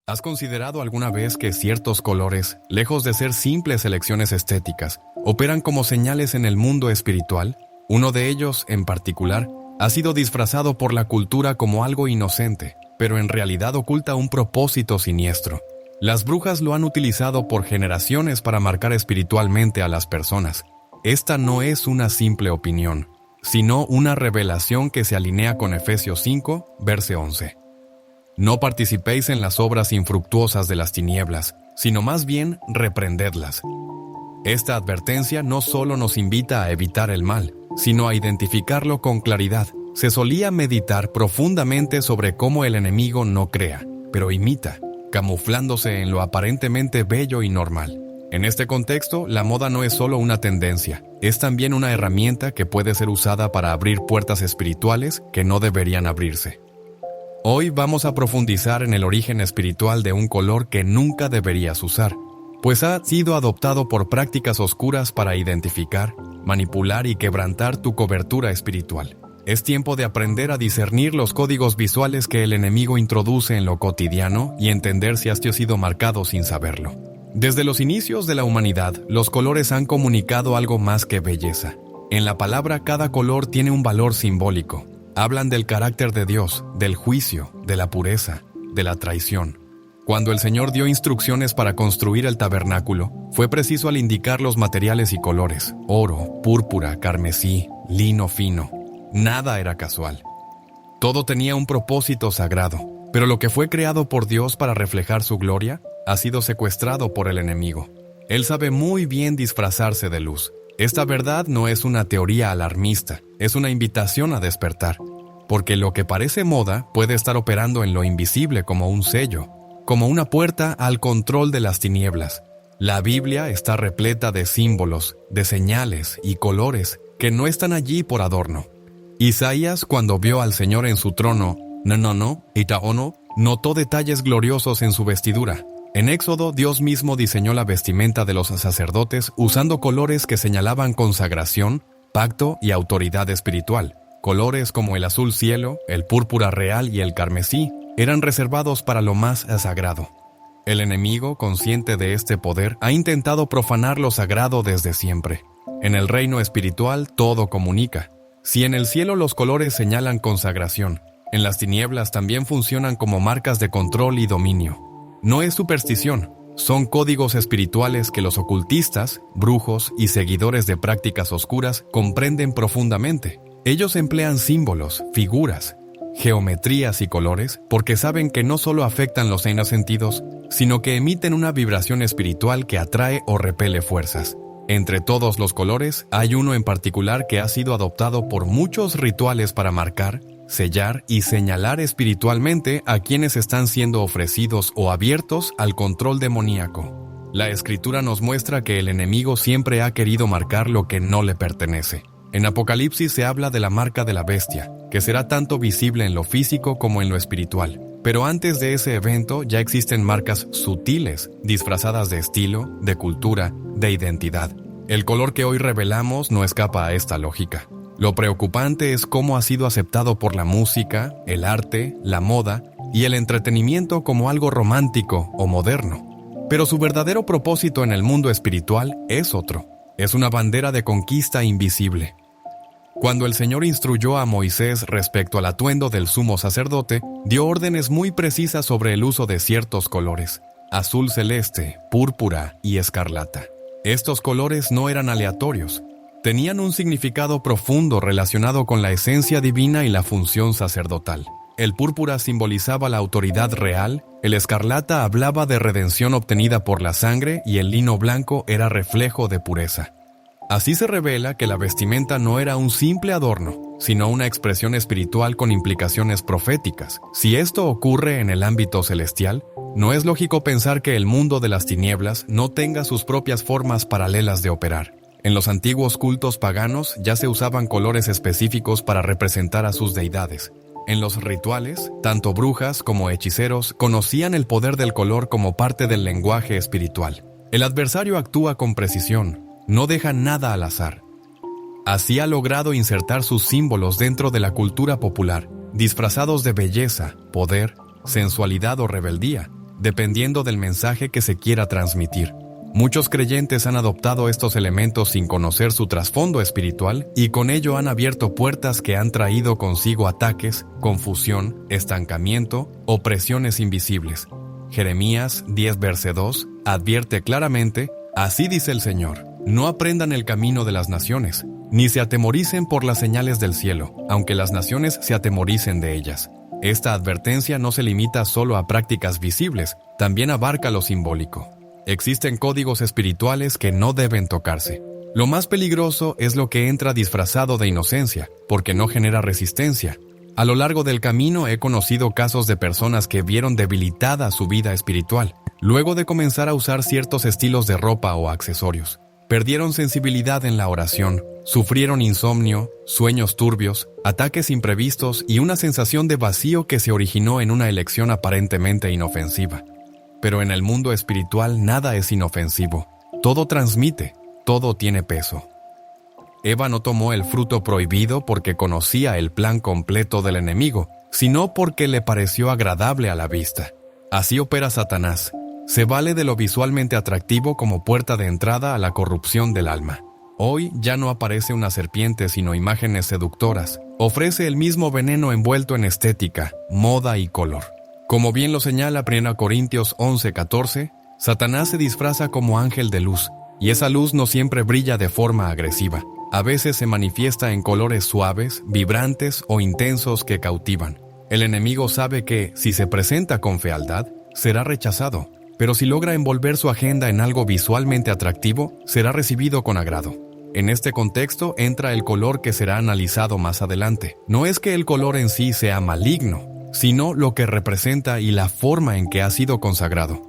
¿Has considerado alguna vez que ciertos colores, lejos de ser simples elecciones estéticas, operan como señales en el mundo espiritual? Uno de ellos, en particular, ha sido disfrazado por la cultura como algo inocente, pero en realidad oculta un propósito siniestro. Las brujas lo han utilizado por generaciones para marcar espiritualmente a las personas. Esta no es una simple opinión, sino una revelación que se alinea con Efesios 5, verso 11. No participéis en las obras infructuosas de las tinieblas, sino más bien reprendedlas. Esta advertencia no solo nos invita a evitar el mal, sino a identificarlo con claridad. Se solía meditar profundamente sobre cómo el enemigo no crea, pero imita, camuflándose en lo aparentemente bello y normal. En este contexto, la moda no es solo una tendencia, es también una herramienta que puede ser usada para abrir puertas espirituales que no deberían abrirse. Hoy vamos a profundizar en el origen espiritual de un color que nunca deberías usar, pues ha sido adoptado por prácticas oscuras para identificar, manipular y quebrantar tu cobertura espiritual. Es tiempo de aprender a discernir los códigos visuales que el enemigo introduce en lo cotidiano y entender si has sido marcado sin saberlo. Desde los inicios de la humanidad, los colores han comunicado algo más que belleza. En la palabra, cada color tiene un valor simbólico. Hablan del carácter de Dios, del juicio, de la pureza, de la traición. Cuando el Señor dio instrucciones para construir el tabernáculo, fue preciso al indicar los materiales y colores: oro, púrpura, carmesí, lino fino. Nada era casual. Todo tenía un propósito sagrado, pero lo que fue creado por Dios para reflejar su gloria ha sido secuestrado por el enemigo. Él sabe muy bien disfrazarse de luz. Esta verdad no es una teoría alarmista, es una invitación a despertar, porque lo que parece moda puede estar operando en lo invisible como un sello, como una puerta al control de las tinieblas. La Biblia está repleta de símbolos, de señales y colores que no están allí por adorno. Isaías, cuando vio al Señor en su trono, notó detalles gloriosos en su vestidura. En Éxodo, Dios mismo diseñó la vestimenta de los sacerdotes usando colores que señalaban consagración, pacto y autoridad espiritual. Colores como el azul cielo, el púrpura real y el carmesí eran reservados para lo más sagrado. El enemigo, consciente de este poder, ha intentado profanar lo sagrado desde siempre. En el reino espiritual todo comunica. Si en el cielo los colores señalan consagración, en las tinieblas también funcionan como marcas de control y dominio. No es superstición, son códigos espirituales que los ocultistas, brujos y seguidores de prácticas oscuras comprenden profundamente. Ellos emplean símbolos, figuras, geometrías y colores porque saben que no solo afectan los 6 sentidos, sino que emiten una vibración espiritual que atrae o repele fuerzas. Entre todos los colores, hay uno en particular que ha sido adoptado por muchos rituales para marcar, sellar y señalar espiritualmente a quienes están siendo ofrecidos o abiertos al control demoníaco. La Escritura nos muestra que el enemigo siempre ha querido marcar lo que no le pertenece. En Apocalipsis se habla de la marca de la bestia, que será tanto visible en lo físico como en lo espiritual. Pero antes de ese evento ya existen marcas sutiles, disfrazadas de estilo, de cultura, de identidad. El color que hoy revelamos no escapa a esta lógica. Lo preocupante es cómo ha sido aceptado por la música, el arte, la moda y el entretenimiento como algo romántico o moderno. Pero su verdadero propósito en el mundo espiritual es otro. Es una bandera de conquista invisible. Cuando el Señor instruyó a Moisés respecto al atuendo del sumo sacerdote, dio órdenes muy precisas sobre el uso de ciertos colores: azul celeste, púrpura y escarlata. Estos colores no eran aleatorios. Tenían un significado profundo relacionado con la esencia divina y la función sacerdotal. El púrpura simbolizaba la autoridad real, el escarlata hablaba de redención obtenida por la sangre y el lino blanco era reflejo de pureza. Así se revela que la vestimenta no era un simple adorno, sino una expresión espiritual con implicaciones proféticas. Si esto ocurre en el ámbito celestial, no es lógico pensar que el mundo de las tinieblas no tenga sus propias formas paralelas de operar. En los antiguos cultos paganos ya se usaban colores específicos para representar a sus deidades. En los rituales, tanto brujas como hechiceros conocían el poder del color como parte del lenguaje espiritual. El adversario actúa con precisión, no deja nada al azar. Así ha logrado insertar sus símbolos dentro de la cultura popular, disfrazados de belleza, poder, sensualidad o rebeldía. dependiendo del mensaje que se quiera transmitir. Muchos creyentes han adoptado estos elementos sin conocer su trasfondo espiritual y con ello han abierto puertas que han traído consigo ataques, confusión, estancamiento o presiones invisibles. Jeremías 10, verso 2 advierte claramente: así dice el Señor, no aprendan el camino de las naciones, ni se atemoricen por las señales del cielo, aunque las naciones se atemoricen de ellas. Esta advertencia no se limita solo a prácticas visibles, también abarca lo simbólico. Existen códigos espirituales que no deben tocarse. Lo más peligroso es lo que entra disfrazado de inocencia, porque no genera resistencia. A lo largo del camino he conocido casos de personas que vieron debilitada su vida espiritual, luego de comenzar a usar ciertos estilos de ropa o accesorios. Perdieron sensibilidad en la oración, sufrieron insomnio, sueños turbios, ataques imprevistos y una sensación de vacío que se originó en una elección aparentemente inofensiva. Pero en el mundo espiritual nada es inofensivo. Todo transmite, todo tiene peso. Eva no tomó el fruto prohibido porque conocía el plan completo del enemigo, sino porque le pareció agradable a la vista. Así opera Satanás. Se vale de lo visualmente atractivo como puerta de entrada a la corrupción del alma. Hoy ya no aparece una serpiente sino imágenes seductoras. Ofrece el mismo veneno envuelto en estética, moda y color. Como bien lo señala 1 Corintios 11:14, Satanás se disfraza como ángel de luz, y esa luz no siempre brilla de forma agresiva. A veces se manifiesta en colores suaves, vibrantes o intensos que cautivan. El enemigo sabe que, si se presenta con fealdad, será rechazado, pero si logra envolver su agenda en algo visualmente atractivo, será recibido con agrado. En este contexto entra el color que será analizado más adelante. No es que el color en sí sea maligno, sino lo que representa y la forma en que ha sido consagrado.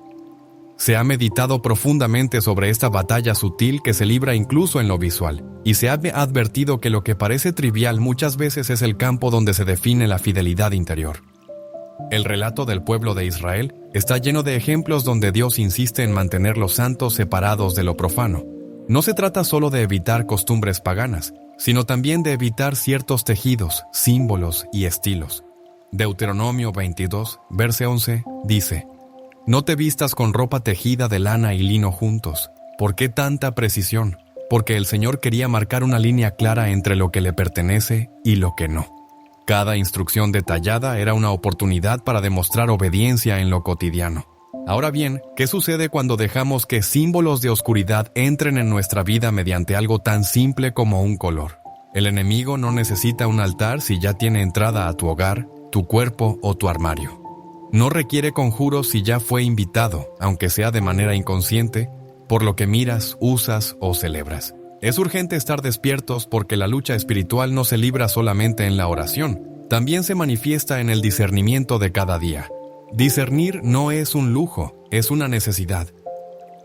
Se ha meditado profundamente sobre esta batalla sutil que se libra incluso en lo visual, y se ha advertido que lo que parece trivial muchas veces es el campo donde se define la fidelidad interior. El relato del pueblo de Israel está lleno de ejemplos donde Dios insiste en mantener los santos separados de lo profano. No se trata solo de evitar costumbres paganas, sino también de evitar ciertos tejidos, símbolos y estilos. Deuteronomio 22, verso 11, dice: no te vistas con ropa tejida de lana y lino juntos. ¿Por qué tanta precisión? Porque el Señor quería marcar una línea clara entre lo que le pertenece y lo que no. Cada instrucción detallada era una oportunidad para demostrar obediencia en lo cotidiano. Ahora bien, ¿qué sucede cuando dejamos que símbolos de oscuridad entren en nuestra vida mediante algo tan simple como un color? El enemigo no necesita un altar si ya tiene entrada a tu hogar, tu cuerpo o tu armario. No requiere conjuros si ya fue invitado, aunque sea de manera inconsciente, por lo que miras, usas o celebras. Es urgente estar despiertos porque la lucha espiritual no se libra solamente en la oración, también se manifiesta en el discernimiento de cada día. Discernir no es un lujo, es una necesidad.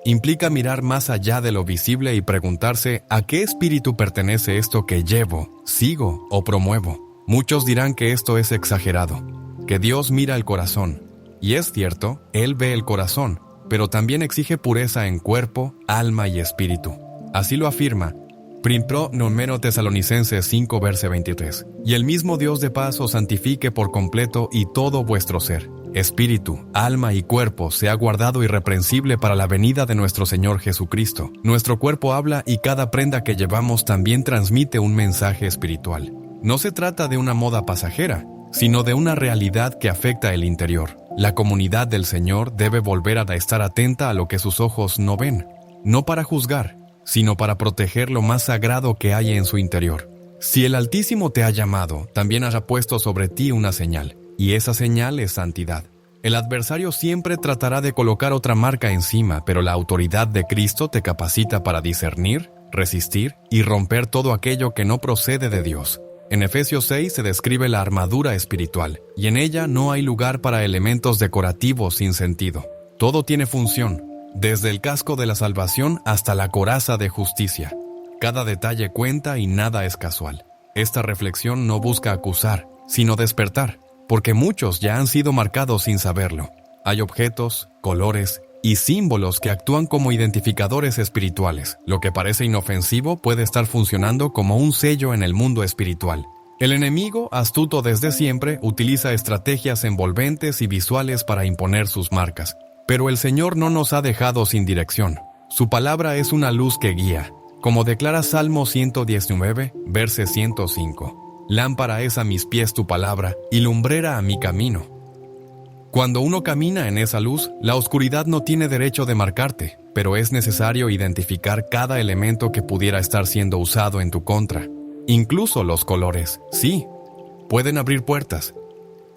Implica mirar más allá de lo visible y preguntarse ¿a qué espíritu pertenece esto que llevo, sigo o promuevo? Muchos dirán que esto es exagerado, que Dios mira el corazón. Y es cierto, Él ve el corazón, pero también exige pureza en cuerpo, alma y espíritu. Así lo afirma 1 Tesalonicenses 5, verso 23. Y el mismo Dios de paz os santifique por completo y todo vuestro ser, espíritu, alma y cuerpo sea guardado irreprensible para la venida de nuestro Señor Jesucristo. Nuestro cuerpo habla y cada prenda que llevamos también transmite un mensaje espiritual. No se trata de una moda pasajera, sino de una realidad que afecta el interior. La comunidad del Señor debe volver a estar atenta a lo que sus ojos no ven, no para juzgar, sino para proteger lo más sagrado que hay en su interior. Si el Altísimo te ha llamado, también ha puesto sobre ti una señal, y esa señal es santidad. El adversario siempre tratará de colocar otra marca encima, pero la autoridad de Cristo te capacita para discernir, resistir y romper todo aquello que no procede de Dios. En Efesios 6 se describe la armadura espiritual, y en ella no hay lugar para elementos decorativos sin sentido. Todo tiene función, desde el casco de la salvación hasta la coraza de justicia. Cada detalle cuenta y nada es casual. Esta reflexión no busca acusar, sino despertar, porque muchos ya han sido marcados sin saberlo. Hay objetos, colores y símbolos que actúan como identificadores espirituales. Lo que parece inofensivo puede estar funcionando como un sello en el mundo espiritual. El enemigo, astuto desde siempre, utiliza estrategias envolventes y visuales para imponer sus marcas. Pero el Señor no nos ha dejado sin dirección. Su palabra es una luz que guía, como declara Salmo 119, verse 105. Lámpara es a mis pies tu palabra y lumbrera a mi camino. Cuando uno camina en esa luz, la oscuridad no tiene derecho de marcarte, pero es necesario identificar cada elemento que pudiera estar siendo usado en tu contra. Incluso los colores, sí, pueden abrir puertas.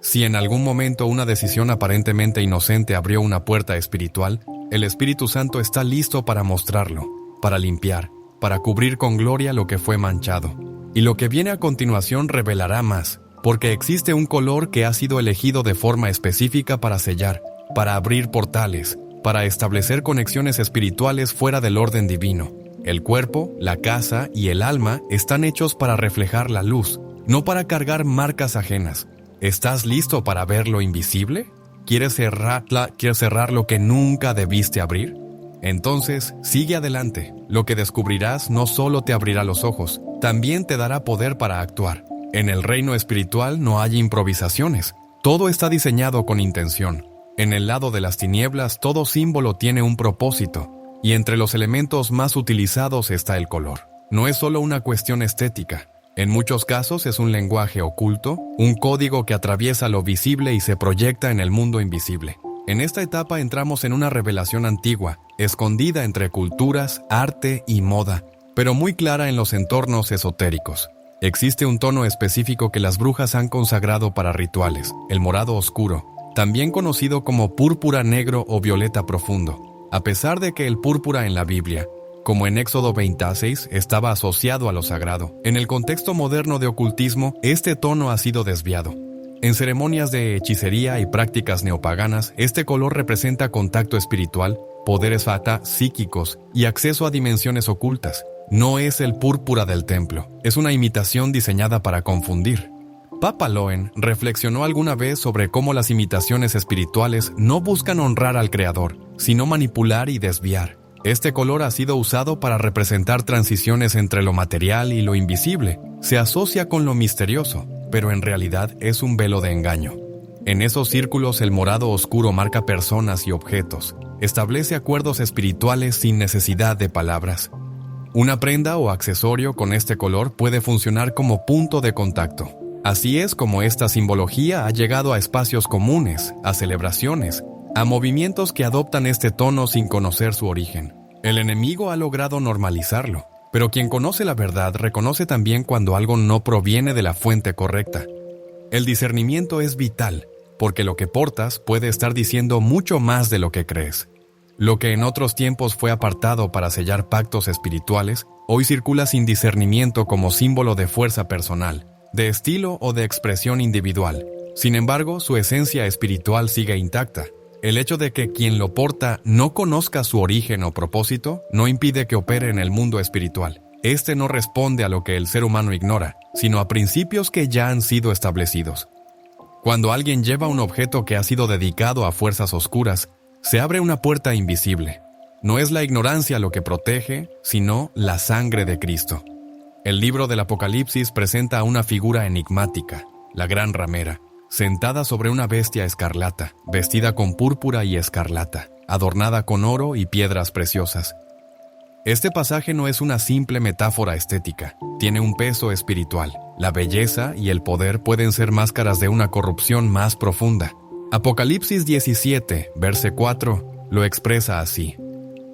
Si en algún momento una decisión aparentemente inocente abrió una puerta espiritual, el Espíritu Santo está listo para mostrarlo, para limpiar, para cubrir con gloria lo que fue manchado. Y lo que viene a continuación revelará más, porque existe un color que ha sido elegido de forma específica para sellar, para abrir portales, para establecer conexiones espirituales fuera del orden divino. El cuerpo, la casa y el alma están hechos para reflejar la luz, no para cargar marcas ajenas. ¿Estás listo para ver lo invisible? ¿Quieres cerrar lo que nunca debiste abrir? Entonces, sigue adelante. Lo que descubrirás no solo te abrirá los ojos, también te dará poder para actuar. En el reino espiritual no hay improvisaciones. Todo está diseñado con intención. En el lado de las tinieblas, todo símbolo tiene un propósito, y entre los elementos más utilizados está el color. No es solo una cuestión estética. En muchos casos es un lenguaje oculto, un código que atraviesa lo visible y se proyecta en el mundo invisible. En esta etapa entramos en una revelación antigua, escondida entre culturas, arte y moda, pero muy clara en los entornos esotéricos. Existe un tono específico que las brujas han consagrado para rituales, el morado oscuro, también conocido como púrpura negro o violeta profundo. A pesar de que el púrpura en la Biblia, como en Éxodo 26, estaba asociado a lo sagrado, en el contexto moderno de ocultismo, este tono ha sido desviado. En ceremonias de hechicería y prácticas neopaganas, este color representa contacto espiritual, poderes psíquicos y acceso a dimensiones ocultas. No es el púrpura del templo, es una imitación diseñada para confundir. Papa Loen reflexionó alguna vez sobre cómo las imitaciones espirituales no buscan honrar al Creador, sino manipular y desviar. Este color ha sido usado para representar transiciones entre lo material y lo invisible. Se asocia con lo misterioso, pero en realidad es un velo de engaño. En esos círculos el morado oscuro marca personas y objetos. Establece acuerdos espirituales sin necesidad de palabras. Una prenda o accesorio con este color puede funcionar como punto de contacto. Así es como esta simbología ha llegado a espacios comunes, a celebraciones, a movimientos que adoptan este tono sin conocer su origen. El enemigo ha logrado normalizarlo, pero quien conoce la verdad reconoce también cuando algo no proviene de la fuente correcta. El discernimiento es vital, porque lo que portas puede estar diciendo mucho más de lo que crees. Lo que en otros tiempos fue apartado para sellar pactos espirituales, hoy circula sin discernimiento como símbolo de fuerza personal, de estilo o de expresión individual. Sin embargo, su esencia espiritual sigue intacta. El hecho de que quien lo porta no conozca su origen o propósito no impide que opere en el mundo espiritual. Este no responde a lo que el ser humano ignora, sino a principios que ya han sido establecidos. Cuando alguien lleva un objeto que ha sido dedicado a fuerzas oscuras, se abre una puerta invisible. No es la ignorancia lo que protege, sino la sangre de Cristo. El libro del Apocalipsis presenta a una figura enigmática, la gran ramera, sentada sobre una bestia escarlata, vestida con púrpura y escarlata, adornada con oro y piedras preciosas. Este pasaje no es una simple metáfora estética, tiene un peso espiritual. La belleza y el poder pueden ser máscaras de una corrupción más profunda. Apocalipsis 17, verse 4, lo expresa así.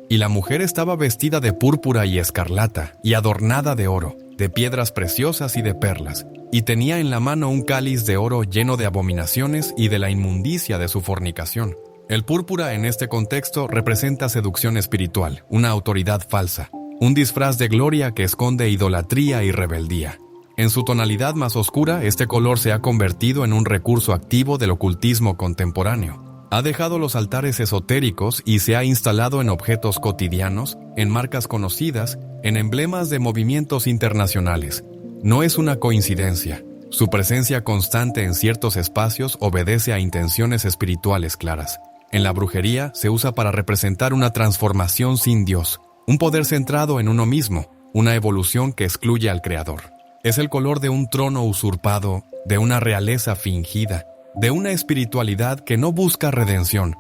Y la mujer estaba vestida de púrpura y escarlata, y adornada de oro, de piedras preciosas y de perlas, y tenía en la mano un cáliz de oro lleno de abominaciones y de la inmundicia de su fornicación. El púrpura en este contexto representa seducción espiritual, una autoridad falsa, un disfraz de gloria que esconde idolatría y rebeldía. En su tonalidad más oscura, este color se ha convertido en un recurso activo del ocultismo contemporáneo. Ha dejado los altares esotéricos y se ha instalado en objetos cotidianos, en marcas conocidas, en emblemas de movimientos internacionales. No es una coincidencia. Su presencia constante en ciertos espacios obedece a intenciones espirituales claras. En la brujería se usa para representar una transformación sin Dios, un poder centrado en uno mismo, una evolución que excluye al Creador. Es el color de un trono usurpado, de una realeza fingida, de una espiritualidad que no busca redención.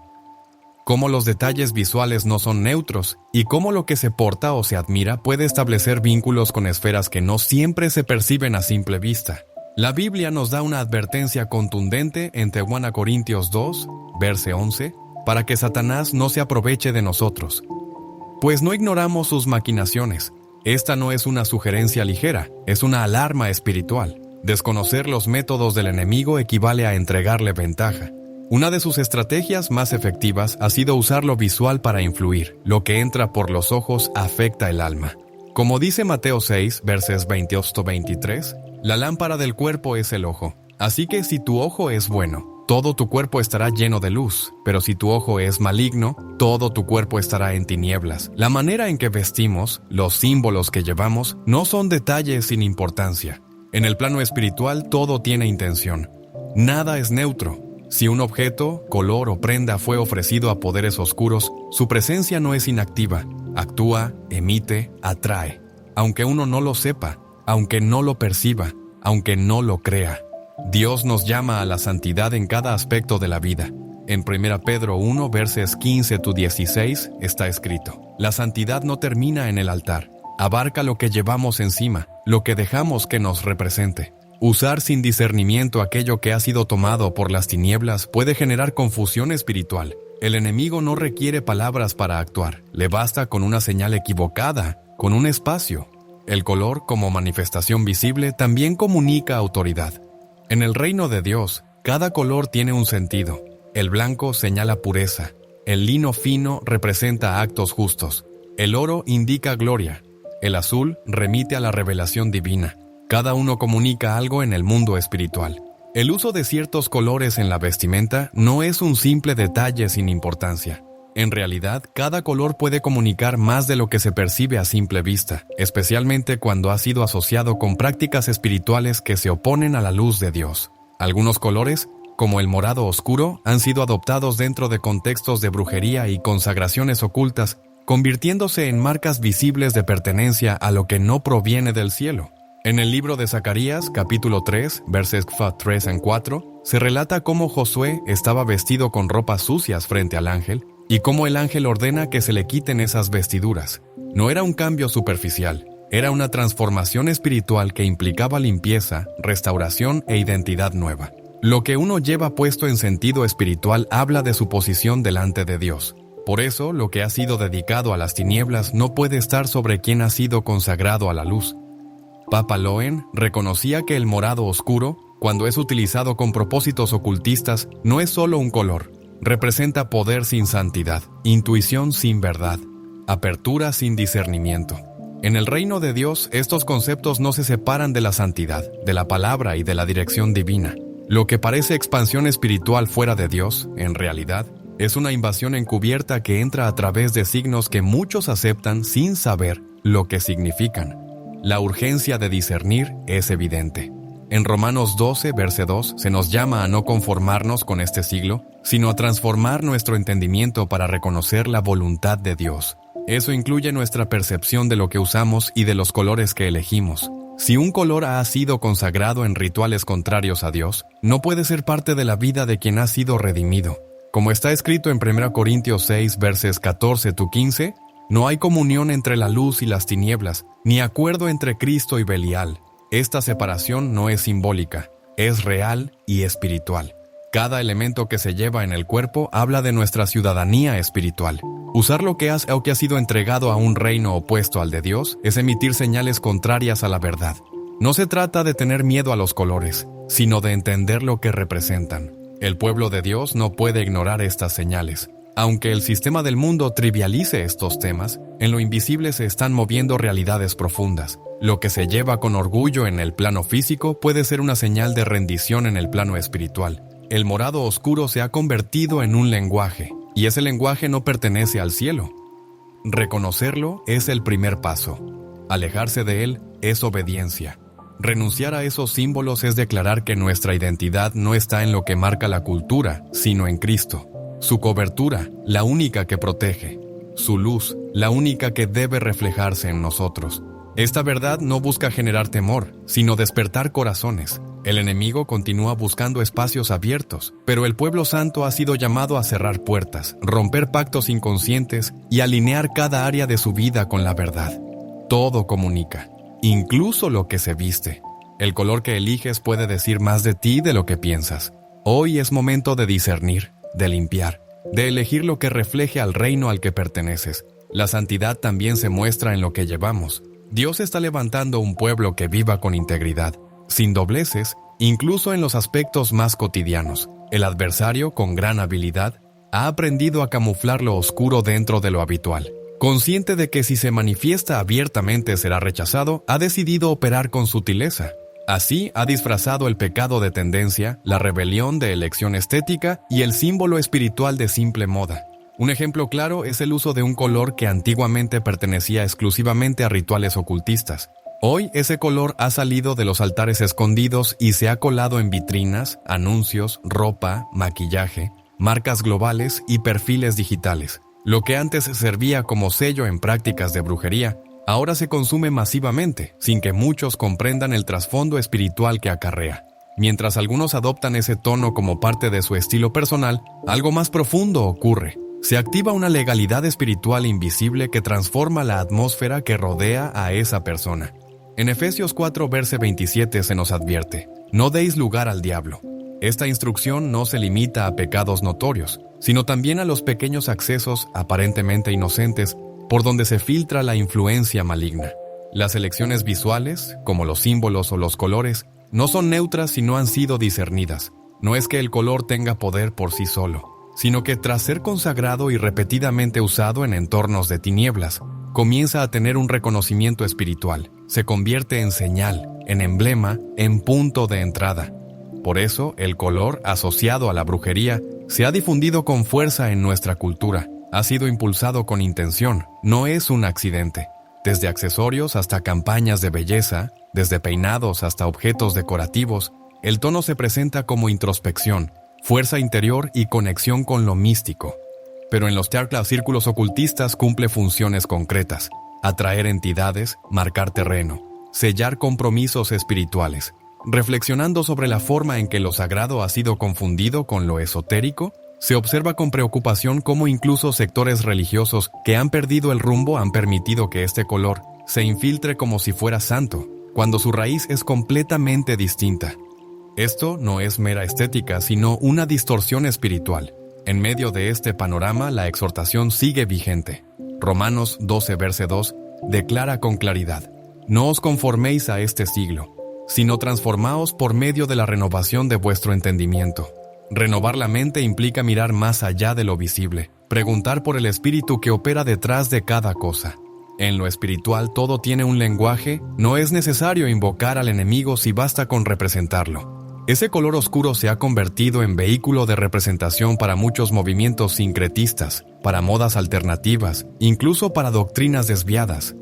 cómo los detalles visuales no son neutros y cómo lo que se porta o se admira puede establecer vínculos con esferas que no siempre se perciben a simple vista. La Biblia nos da una advertencia contundente en 2 Corintios 2, verso 11, para que Satanás no se aproveche de nosotros. Pues no ignoramos sus maquinaciones. Esta no es una sugerencia ligera, es una alarma espiritual. Desconocer los métodos del enemigo equivale a entregarle ventaja. Una de sus estrategias más efectivas ha sido usar lo visual para influir. Lo que entra por los ojos afecta el alma. Como dice Mateo 6, versos 28-23, la lámpara del cuerpo es el ojo. Así que si tu ojo es bueno, todo tu cuerpo estará lleno de luz, pero si tu ojo es maligno, todo tu cuerpo estará en tinieblas. La manera en que vestimos, los símbolos que llevamos, no son detalles sin importancia. En el plano espiritual todo tiene intención. Nada es neutro. Si un objeto, color o prenda fue ofrecido a poderes oscuros, su presencia no es inactiva. Actúa, emite, atrae. Aunque uno no lo sepa, aunque no lo perciba, aunque no lo crea. Dios nos llama a la santidad en cada aspecto de la vida. En 1 Pedro 1, versos 15-16 está escrito: la santidad no termina en el altar. Abarca lo que llevamos encima, lo que dejamos que nos represente. Usar sin discernimiento aquello que ha sido tomado por las tinieblas puede generar confusión espiritual. El enemigo no requiere palabras para actuar. Le basta con una señal equivocada, con un espacio. El color, como manifestación visible, también comunica autoridad. En el reino de Dios, cada color tiene un sentido. El blanco señala pureza. El lino fino representa actos justos. El oro indica gloria. El azul remite a la revelación divina. Cada uno comunica algo en el mundo espiritual. El uso de ciertos colores en la vestimenta no es un simple detalle sin importancia. En realidad, cada color puede comunicar más de lo que se percibe a simple vista, especialmente cuando ha sido asociado con prácticas espirituales que se oponen a la luz de Dios. Algunos colores, como el morado oscuro, han sido adoptados dentro de contextos de brujería y consagraciones ocultas, convirtiéndose en marcas visibles de pertenencia a lo que no proviene del cielo. En el libro de Zacarías, capítulo 3, versos 3-4, se relata cómo Josué estaba vestido con ropas sucias frente al ángel y cómo el ángel ordena que se le quiten esas vestiduras. No era un cambio superficial, era una transformación espiritual que implicaba limpieza, restauración e identidad nueva. Lo que uno lleva puesto en sentido espiritual habla de su posición delante de Dios. Por eso, lo que ha sido dedicado a las tinieblas no puede estar sobre quien ha sido consagrado a la luz. Papa Loen reconocía que el morado oscuro, cuando es utilizado con propósitos ocultistas, no es solo un color. Representa poder sin santidad, intuición sin verdad, apertura sin discernimiento. En el reino de Dios, estos conceptos no se separan de la santidad, de la palabra y de la dirección divina. Lo que parece expansión espiritual fuera de Dios, en realidad, es una invasión encubierta que entra a través de signos que muchos aceptan sin saber lo que significan. La urgencia de discernir es evidente. En Romanos 12, verso 2, se nos llama a no conformarnos con este siglo, sino a transformar nuestro entendimiento para reconocer la voluntad de Dios. Eso incluye nuestra percepción de lo que usamos y de los colores que elegimos. Si un color ha sido consagrado en rituales contrarios a Dios, no puede ser parte de la vida de quien ha sido redimido. Como está escrito en 1 Corintios 6, versos 14-15, no hay comunión entre la luz y las tinieblas, ni acuerdo entre Cristo y Belial. Esta separación no es simbólica, es real y espiritual. Cada elemento que se lleva en el cuerpo habla de nuestra ciudadanía espiritual. Usar lo que ha sido entregado a un reino opuesto al de Dios es emitir señales contrarias a la verdad. No se trata de tener miedo a los colores, sino de entender lo que representan. El pueblo de Dios no puede ignorar estas señales. Aunque el sistema del mundo trivialice estos temas, en lo invisible se están moviendo realidades profundas. Lo que se lleva con orgullo en el plano físico puede ser una señal de rendición en el plano espiritual. El morado oscuro se ha convertido en un lenguaje, y ese lenguaje no pertenece al cielo. Reconocerlo es el primer paso. Alejarse de él es obediencia. Renunciar a esos símbolos es declarar que nuestra identidad no está en lo que marca la cultura, sino en Cristo. Su cobertura, la única que protege. Su luz, la única que debe reflejarse en nosotros. Esta verdad no busca generar temor, sino despertar corazones. El enemigo continúa buscando espacios abiertos, pero el pueblo santo ha sido llamado a cerrar puertas, romper pactos inconscientes y alinear cada área de su vida con la verdad. Todo comunica, incluso lo que se viste. El color que eliges puede decir más de ti de lo que piensas. Hoy es momento de discernir, de limpiar, de elegir lo que refleje al reino al que perteneces. La santidad también se muestra en lo que llevamos. Dios está levantando un pueblo que viva con integridad, sin dobleces, incluso en los aspectos más cotidianos. El adversario, con gran habilidad, ha aprendido a camuflar lo oscuro dentro de lo habitual. Consciente de que si se manifiesta abiertamente será rechazado, ha decidido operar con sutileza. Así ha disfrazado el pecado de tendencia, la rebelión de elección estética y el símbolo espiritual de simple moda. Un ejemplo claro es el uso de un color que antiguamente pertenecía exclusivamente a rituales ocultistas. Hoy ese color ha salido de los altares escondidos y se ha colado en vitrinas, anuncios, ropa, maquillaje, marcas globales y perfiles digitales. Lo que antes servía como sello en prácticas de brujería, ahora se consume masivamente, sin que muchos comprendan el trasfondo espiritual que acarrea. Mientras algunos adoptan ese tono como parte de su estilo personal, algo más profundo ocurre. Se activa una legalidad espiritual invisible que transforma la atmósfera que rodea a esa persona. En Efesios 4, verso 27 se nos advierte: no deis lugar al diablo. Esta instrucción no se limita a pecados notorios, sino también a los pequeños accesos aparentemente inocentes por donde se filtra la influencia maligna. Las elecciones visuales, como los símbolos o los colores, no son neutras si no han sido discernidas. No es que el color tenga poder por sí solo, sino que tras ser consagrado y repetidamente usado en entornos de tinieblas, comienza a tener un reconocimiento espiritual, se convierte en señal, en emblema, en punto de entrada. Por eso, el color, asociado a la brujería, se ha difundido con fuerza en nuestra cultura. Ha sido impulsado con intención, no es un accidente. Desde accesorios hasta campañas de belleza, desde peinados hasta objetos decorativos, el tono se presenta como introspección, fuerza interior y conexión con lo místico. Pero en los círculos ocultistas cumple funciones concretas: atraer entidades, marcar terreno, sellar compromisos espirituales. Reflexionando sobre la forma en que lo sagrado ha sido confundido con lo esotérico, se observa con preocupación cómo incluso sectores religiosos que han perdido el rumbo han permitido que este color se infiltre como si fuera santo, cuando su raíz es completamente distinta. Esto no es mera estética, sino una distorsión espiritual. En medio de este panorama, la exhortación sigue vigente. Romanos 12, verso 2, declara con claridad: no os conforméis a este siglo, sino transformaos por medio de la renovación de vuestro entendimiento. Renovar la mente implica mirar más allá de lo visible, preguntar por el espíritu que opera detrás de cada cosa. En lo espiritual todo tiene un lenguaje, no es necesario invocar al enemigo si basta con representarlo. Ese color oscuro se ha convertido en vehículo de representación para muchos movimientos sincretistas, para modas alternativas, incluso para doctrinas desviadas.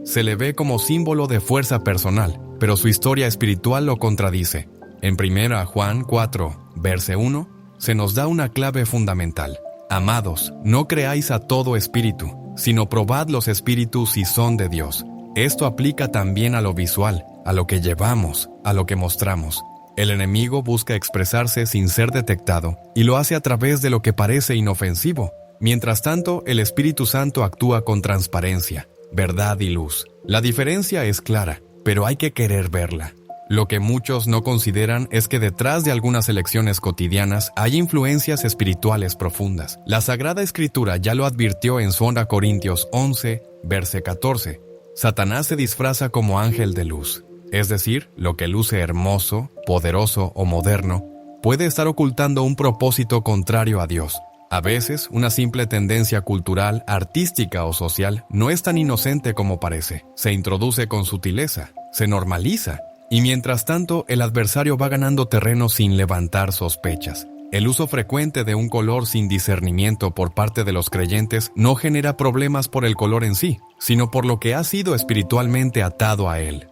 Se le ve como símbolo de fuerza personal, pero su historia espiritual lo contradice. En 1 Juan 4, verso 1, se nos da una clave fundamental: amados, no creáis a todo espíritu, sino probad los espíritus si son de Dios. Esto aplica también a lo visual, a lo que llevamos, a lo que mostramos. El enemigo busca expresarse sin ser detectado, y lo hace a través de lo que parece inofensivo. Mientras tanto, el Espíritu Santo actúa con transparencia, verdad y luz. La diferencia es clara, pero hay que querer verla. Lo que muchos no consideran es que detrás de algunas elecciones cotidianas hay influencias espirituales profundas. La Sagrada Escritura ya lo advirtió en 2 Corintios 11, verso 14. Satanás se disfraza como ángel de luz. Es decir, lo que luce hermoso, poderoso o moderno, puede estar ocultando un propósito contrario a Dios. A veces, una simple tendencia cultural, artística o social no es tan inocente como parece. Se introduce con sutileza, se normaliza, y mientras tanto, el adversario va ganando terreno sin levantar sospechas. El uso frecuente de un color sin discernimiento por parte de los creyentes no genera problemas por el color en sí, sino por lo que ha sido espiritualmente atado a él.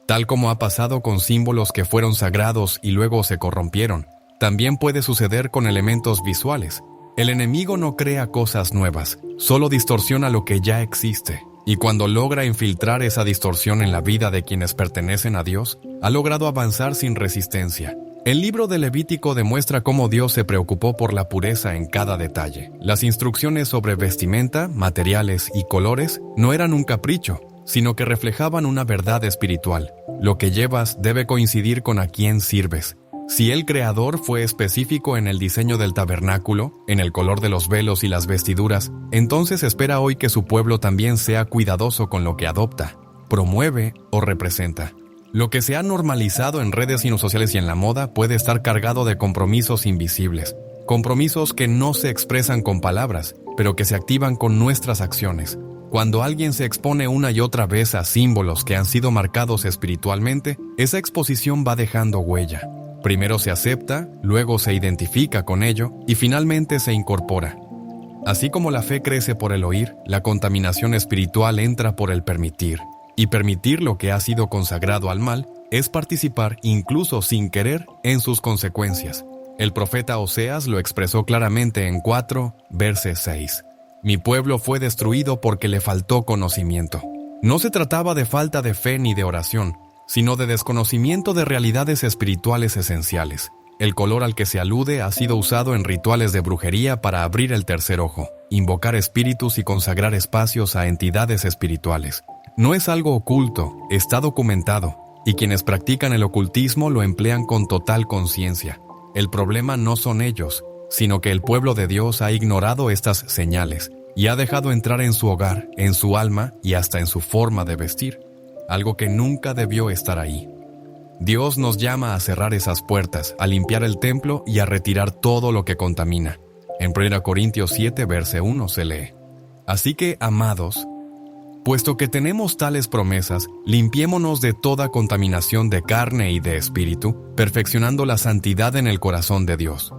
Tal como ha pasado con símbolos que fueron sagrados y luego se corrompieron, también puede suceder con elementos visuales. El enemigo no crea cosas nuevas, solo distorsiona lo que ya existe. Y cuando logra infiltrar esa distorsión en la vida de quienes pertenecen a Dios, ha logrado avanzar sin resistencia. El libro de Levítico demuestra cómo Dios se preocupó por la pureza en cada detalle. Las instrucciones sobre vestimenta, materiales y colores no eran un capricho, sino que reflejaban una verdad espiritual. Lo que llevas debe coincidir con a quién sirves. Si el Creador fue específico en el diseño del tabernáculo, en el color de los velos y las vestiduras, entonces espera hoy que su pueblo también sea cuidadoso con lo que adopta, promueve o representa. Lo que se ha normalizado en redes sociales y en la moda puede estar cargado de compromisos invisibles, compromisos que no se expresan con palabras, pero que se activan con nuestras acciones. Cuando alguien se expone una y otra vez a símbolos que han sido marcados espiritualmente, esa exposición va dejando huella. Primero se acepta, luego se identifica con ello y finalmente se incorpora. Así como la fe crece por el oír, la contaminación espiritual entra por el permitir. Y permitir lo que ha sido consagrado al mal es participar, incluso sin querer, en sus consecuencias. El profeta Oseas lo expresó claramente en 4, verso 6. Mi pueblo fue destruido porque le faltó conocimiento. No se trataba de falta de fe ni de oración, sino de desconocimiento de realidades espirituales esenciales. El color al que se alude ha sido usado en rituales de brujería para abrir el tercer ojo, invocar espíritus y consagrar espacios a entidades espirituales. No es algo oculto, está documentado, y quienes practican el ocultismo lo emplean con total conciencia. El problema no son ellos, sino que el pueblo de Dios ha ignorado estas señales y ha dejado entrar en su hogar, en su alma y hasta en su forma de vestir, algo que nunca debió estar ahí. Dios nos llama a cerrar esas puertas, a limpiar el templo y a retirar todo lo que contamina. En 1 Corintios 7, verso 1 se lee: Así que, amados, puesto que tenemos tales promesas, limpiémonos de toda contaminación de carne y de espíritu, perfeccionando la santidad en el corazón de Dios.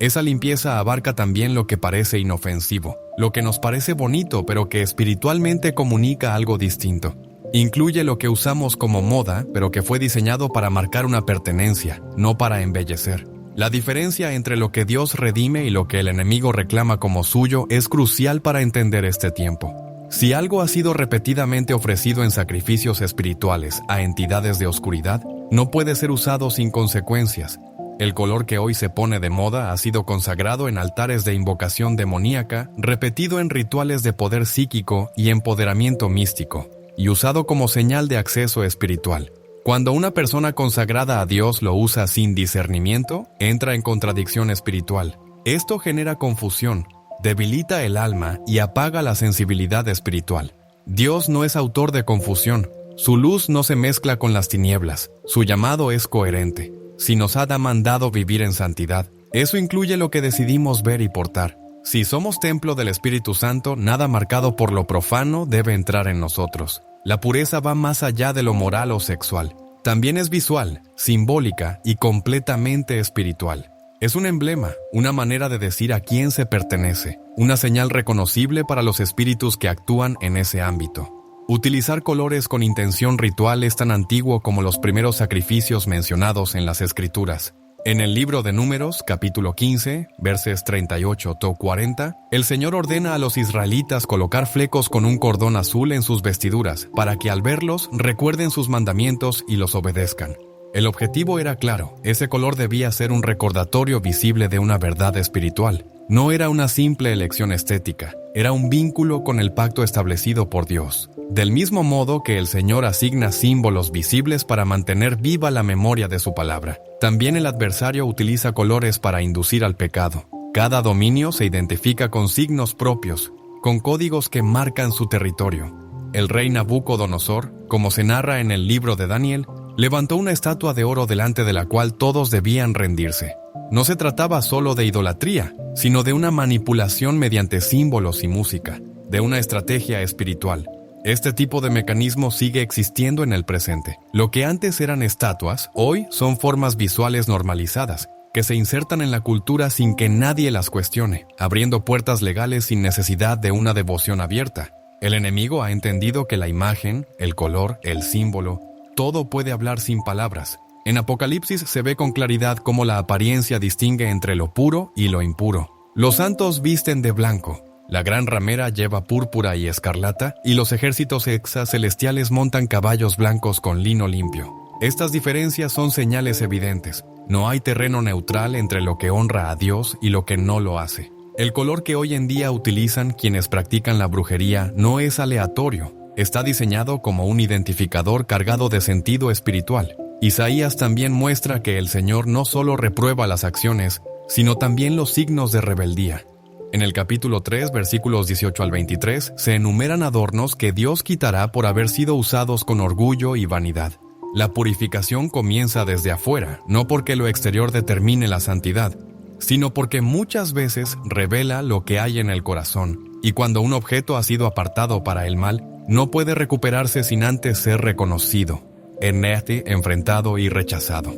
Esa limpieza abarca también lo que parece inofensivo, lo que nos parece bonito pero que espiritualmente comunica algo distinto. Incluye lo que usamos como moda, pero que fue diseñado para marcar una pertenencia, no para embellecer. La diferencia entre lo que Dios redime y lo que el enemigo reclama como suyo es crucial para entender este tiempo. Si algo ha sido repetidamente ofrecido en sacrificios espirituales a entidades de oscuridad, no puede ser usado sin consecuencias. El color que hoy se pone de moda ha sido consagrado en altares de invocación demoníaca, repetido en rituales de poder psíquico y empoderamiento místico, y usado como señal de acceso espiritual. Cuando una persona consagrada a Dios lo usa sin discernimiento, entra en contradicción espiritual. Esto genera confusión, debilita el alma y apaga la sensibilidad espiritual. Dios no es autor de confusión. Su luz no se mezcla con las tinieblas. Su llamado es coherente. Si nos ha mandado vivir en santidad, eso incluye lo que decidimos ver y portar. Si somos templo del Espíritu Santo, nada marcado por lo profano debe entrar en nosotros. La pureza va más allá de lo moral o sexual. También es visual, simbólica y completamente espiritual. Es un emblema, una manera de decir a quién se pertenece, una señal reconocible para los espíritus que actúan en ese ámbito. Utilizar colores con intención ritual es tan antiguo como los primeros sacrificios mencionados en las Escrituras. En el libro de Números, capítulo 15, versos 38-40, el Señor ordena a los israelitas colocar flecos con un cordón azul en sus vestiduras, para que al verlos recuerden sus mandamientos y los obedezcan. El objetivo era claro, ese color debía ser un recordatorio visible de una verdad espiritual. No era una simple elección estética, era un vínculo con el pacto establecido por Dios. Del mismo modo que el Señor asigna símbolos visibles para mantener viva la memoria de su palabra, también el adversario utiliza colores para inducir al pecado. Cada dominio se identifica con signos propios, con códigos que marcan su territorio. El rey Nabucodonosor, como se narra en el libro de Daniel, levantó una estatua de oro delante de la cual todos debían rendirse. No se trataba solo de idolatría, sino de una manipulación mediante símbolos y música, de una estrategia espiritual. Este tipo de mecanismo sigue existiendo en el presente. Lo que antes eran estatuas, hoy son formas visuales normalizadas, que se insertan en la cultura sin que nadie las cuestione, abriendo puertas legales sin necesidad de una devoción abierta. El enemigo ha entendido que la imagen, el color, el símbolo, todo puede hablar sin palabras. En Apocalipsis se ve con claridad cómo la apariencia distingue entre lo puro y lo impuro. Los santos visten de blanco, la gran ramera lleva púrpura y escarlata, y los ejércitos exacelestiales montan caballos blancos con lino limpio. Estas diferencias son señales evidentes. No hay terreno neutral entre lo que honra a Dios y lo que no lo hace. El color que hoy en día utilizan quienes practican la brujería no es aleatorio. Está diseñado como un identificador cargado de sentido espiritual. Isaías también muestra que el Señor no solo reprueba las acciones, sino también los signos de rebeldía. En el capítulo 3, versículos 18 al 23, se enumeran adornos que Dios quitará por haber sido usados con orgullo y vanidad. La purificación comienza desde afuera, no porque lo exterior determine la santidad, sino porque muchas veces revela lo que hay en el corazón, y cuando un objeto ha sido apartado para el mal, no puede recuperarse sin antes ser reconocido, enfrentado y rechazado.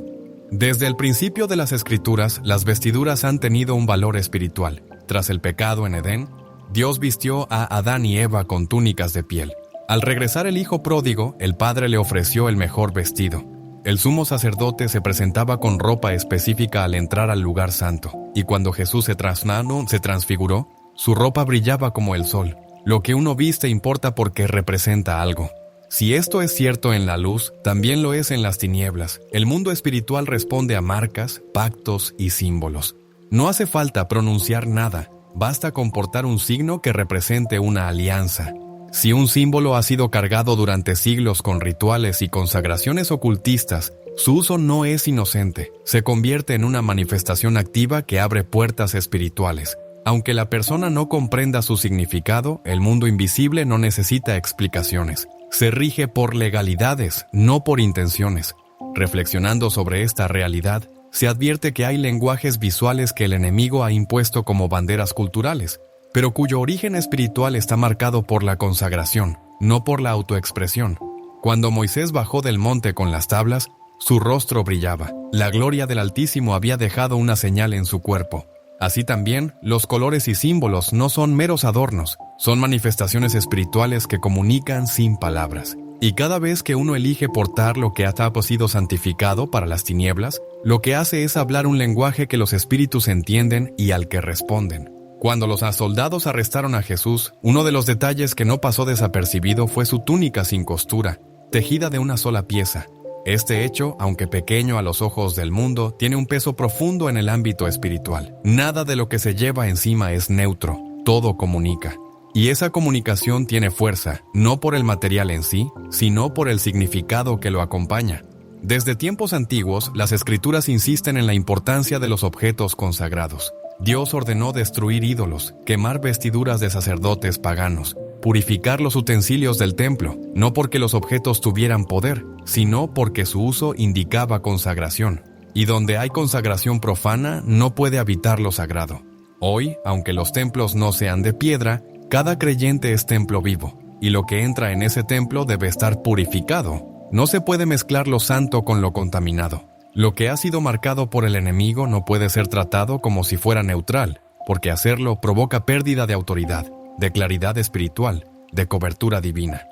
Desde el principio de las Escrituras, las vestiduras han tenido un valor espiritual. Tras el pecado en Edén, Dios vistió a Adán y Eva con túnicas de piel. Al regresar el hijo pródigo, el padre le ofreció el mejor vestido. El sumo sacerdote se presentaba con ropa específica al entrar al lugar santo, y cuando Jesús se transfiguró, su ropa brillaba como el sol. Lo que uno viste importa porque representa algo. Si esto es cierto en la luz, también lo es en las tinieblas. El mundo espiritual responde a marcas, pactos y símbolos. No hace falta pronunciar nada, basta con portar un signo que represente una alianza. Si un símbolo ha sido cargado durante siglos con rituales y consagraciones ocultistas, su uso no es inocente, se convierte en una manifestación activa que abre puertas espirituales. Aunque la persona no comprenda su significado, el mundo invisible no necesita explicaciones. Se rige por legalidades, no por intenciones. Reflexionando sobre esta realidad, se advierte que hay lenguajes visuales que el enemigo ha impuesto como banderas culturales, pero cuyo origen espiritual está marcado por la consagración, no por la autoexpresión. Cuando Moisés bajó del monte con las tablas, su rostro brillaba. La gloria del Altísimo había dejado una señal en su cuerpo. Así también, los colores y símbolos no son meros adornos, son manifestaciones espirituales que comunican sin palabras. Y cada vez que uno elige portar lo que ha sido santificado para las tinieblas, lo que hace es hablar un lenguaje que los espíritus entienden y al que responden. Cuando los soldados arrestaron a Jesús, uno de los detalles que no pasó desapercibido fue su túnica sin costura, tejida de una sola pieza. Este hecho, aunque pequeño a los ojos del mundo, tiene un peso profundo en el ámbito espiritual. Nada de lo que se lleva encima es neutro, todo comunica. Y esa comunicación tiene fuerza, no por el material en sí, sino por el significado que lo acompaña. Desde tiempos antiguos, las Escrituras insisten en la importancia de los objetos consagrados. Dios ordenó destruir ídolos, quemar vestiduras de sacerdotes paganos, purificar los utensilios del templo, no porque los objetos tuvieran poder, sino porque su uso indicaba consagración. Y donde hay consagración profana, no puede habitar lo sagrado. Hoy, aunque los templos no sean de piedra, cada creyente es templo vivo, y lo que entra en ese templo debe estar purificado. No se puede mezclar lo santo con lo contaminado. Lo que ha sido marcado por el enemigo no puede ser tratado como si fuera neutral, porque hacerlo provoca pérdida de autoridad, de claridad espiritual, de cobertura divina.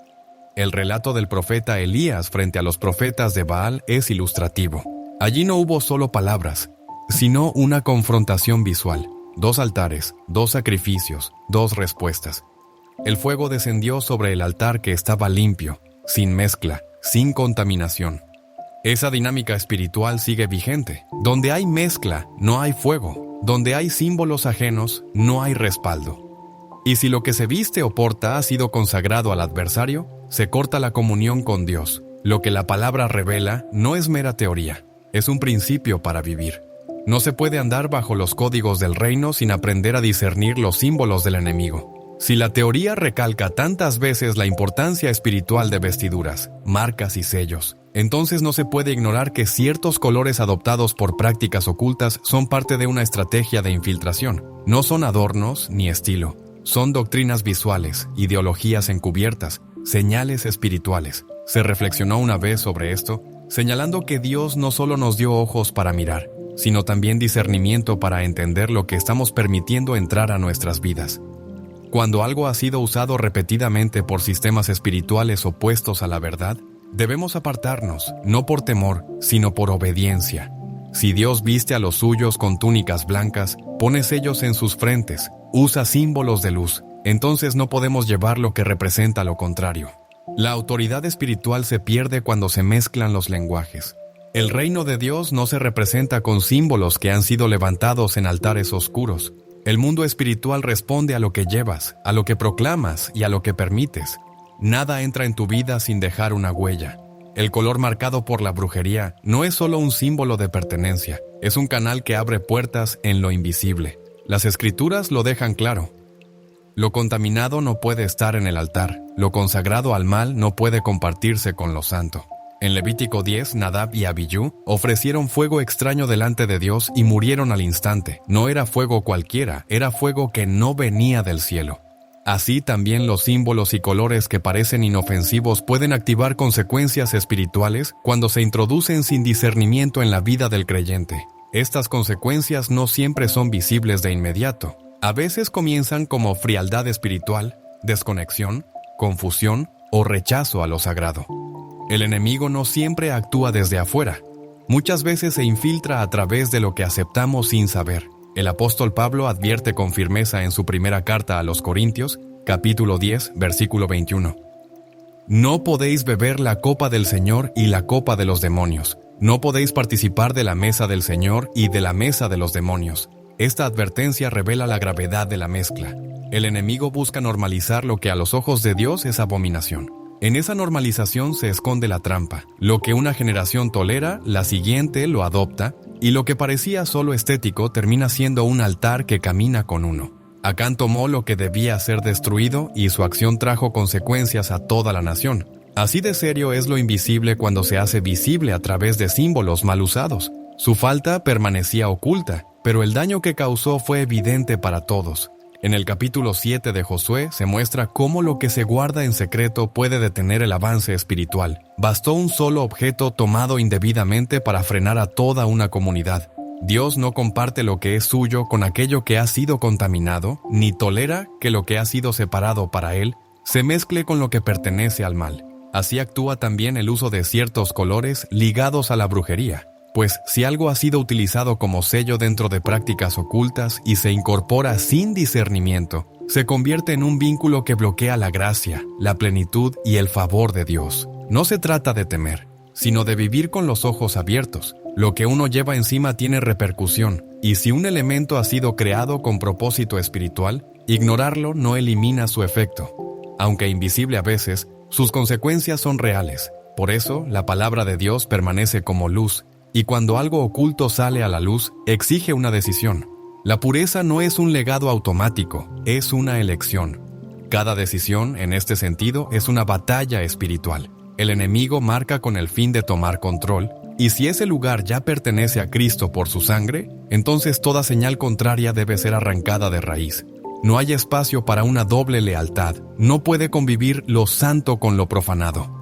El relato del profeta Elías frente a los profetas de Baal es ilustrativo. Allí no hubo solo palabras, sino una confrontación visual. 2 altares, 2 sacrificios, 2 respuestas. El fuego descendió sobre el altar que estaba limpio, sin mezcla, sin contaminación. Esa dinámica espiritual sigue vigente. Donde hay mezcla, no hay fuego. Donde hay símbolos ajenos, no hay respaldo. Y si lo que se viste o porta ha sido consagrado al adversario, se corta la comunión con Dios. Lo que la palabra revela no es mera teoría, es un principio para vivir. No se puede andar bajo los códigos del reino sin aprender a discernir los símbolos del enemigo. Si la teoría recalca tantas veces la importancia espiritual de vestiduras, marcas y sellos, entonces no se puede ignorar que ciertos colores adoptados por prácticas ocultas son parte de una estrategia de infiltración. No son adornos ni estilo, son doctrinas visuales, ideologías encubiertas, señales espirituales. Se reflexionó una vez sobre esto, señalando que Dios no solo nos dio ojos para mirar, sino también discernimiento para entender lo que estamos permitiendo entrar a nuestras vidas. Cuando algo ha sido usado repetidamente por sistemas espirituales opuestos a la verdad, debemos apartarnos, no por temor, sino por obediencia. Si Dios viste a los suyos con túnicas blancas, pone sellos en sus frentes, usa símbolos de luz, entonces no podemos llevar lo que representa lo contrario. La autoridad espiritual se pierde cuando se mezclan los lenguajes. El reino de Dios no se representa con símbolos que han sido levantados en altares oscuros. El mundo espiritual responde a lo que llevas, a lo que proclamas y a lo que permites. Nada entra en tu vida sin dejar una huella. El color marcado por la brujería no es solo un símbolo de pertenencia, es un canal que abre puertas en lo invisible. Las Escrituras lo dejan claro. Lo contaminado no puede estar en el altar, lo consagrado al mal no puede compartirse con lo santo. En Levítico 10, Nadab y Abiyú ofrecieron fuego extraño delante de Dios y murieron al instante. No era fuego cualquiera, era fuego que no venía del cielo. Así también los símbolos y colores que parecen inofensivos pueden activar consecuencias espirituales cuando se introducen sin discernimiento en la vida del creyente. Estas consecuencias no siempre son visibles de inmediato. A veces comienzan como frialdad espiritual, desconexión, confusión o rechazo a lo sagrado. El enemigo no siempre actúa desde afuera. Muchas veces se infiltra a través de lo que aceptamos sin saber. El apóstol Pablo advierte con firmeza en su primera carta a los Corintios, capítulo 10, versículo 21. No podéis beber la copa del Señor y la copa de los demonios. No podéis participar de la mesa del Señor y de la mesa de los demonios. Esta advertencia revela la gravedad de la mezcla. El enemigo busca normalizar lo que a los ojos de Dios es abominación. En esa normalización se esconde la trampa. Lo que una generación tolera, la siguiente lo adopta, y lo que parecía solo estético termina siendo un altar que camina con uno. Acán tomó lo que debía ser destruido y su acción trajo consecuencias a toda la nación. Así de serio es lo invisible cuando se hace visible a través de símbolos mal usados. Su falta permanecía oculta, pero el daño que causó fue evidente para todos. En el capítulo 7 de Josué se muestra cómo lo que se guarda en secreto puede detener el avance espiritual. Bastó un solo objeto tomado indebidamente para frenar a toda una comunidad. Dios no comparte lo que es suyo con aquello que ha sido contaminado, ni tolera que lo que ha sido separado para Él se mezcle con lo que pertenece al mal. Así actúa también el uso de ciertos colores ligados a la brujería. Pues si algo ha sido utilizado como sello dentro de prácticas ocultas y se incorpora sin discernimiento, se convierte en un vínculo que bloquea la gracia, la plenitud y el favor de Dios. No se trata de temer, sino de vivir con los ojos abiertos. Lo que uno lleva encima tiene repercusión, y si un elemento ha sido creado con propósito espiritual, ignorarlo no elimina su efecto. Aunque invisible a veces, sus consecuencias son reales. Por eso, la palabra de Dios permanece como luz, y cuando algo oculto sale a la luz, exige una decisión. La pureza no es un legado automático, es una elección. Cada decisión, en este sentido, es una batalla espiritual. El enemigo marca con el fin de tomar control, y si ese lugar ya pertenece a Cristo por su sangre, entonces toda señal contraria debe ser arrancada de raíz. No hay espacio para una doble lealtad, no puede convivir lo santo con lo profanado.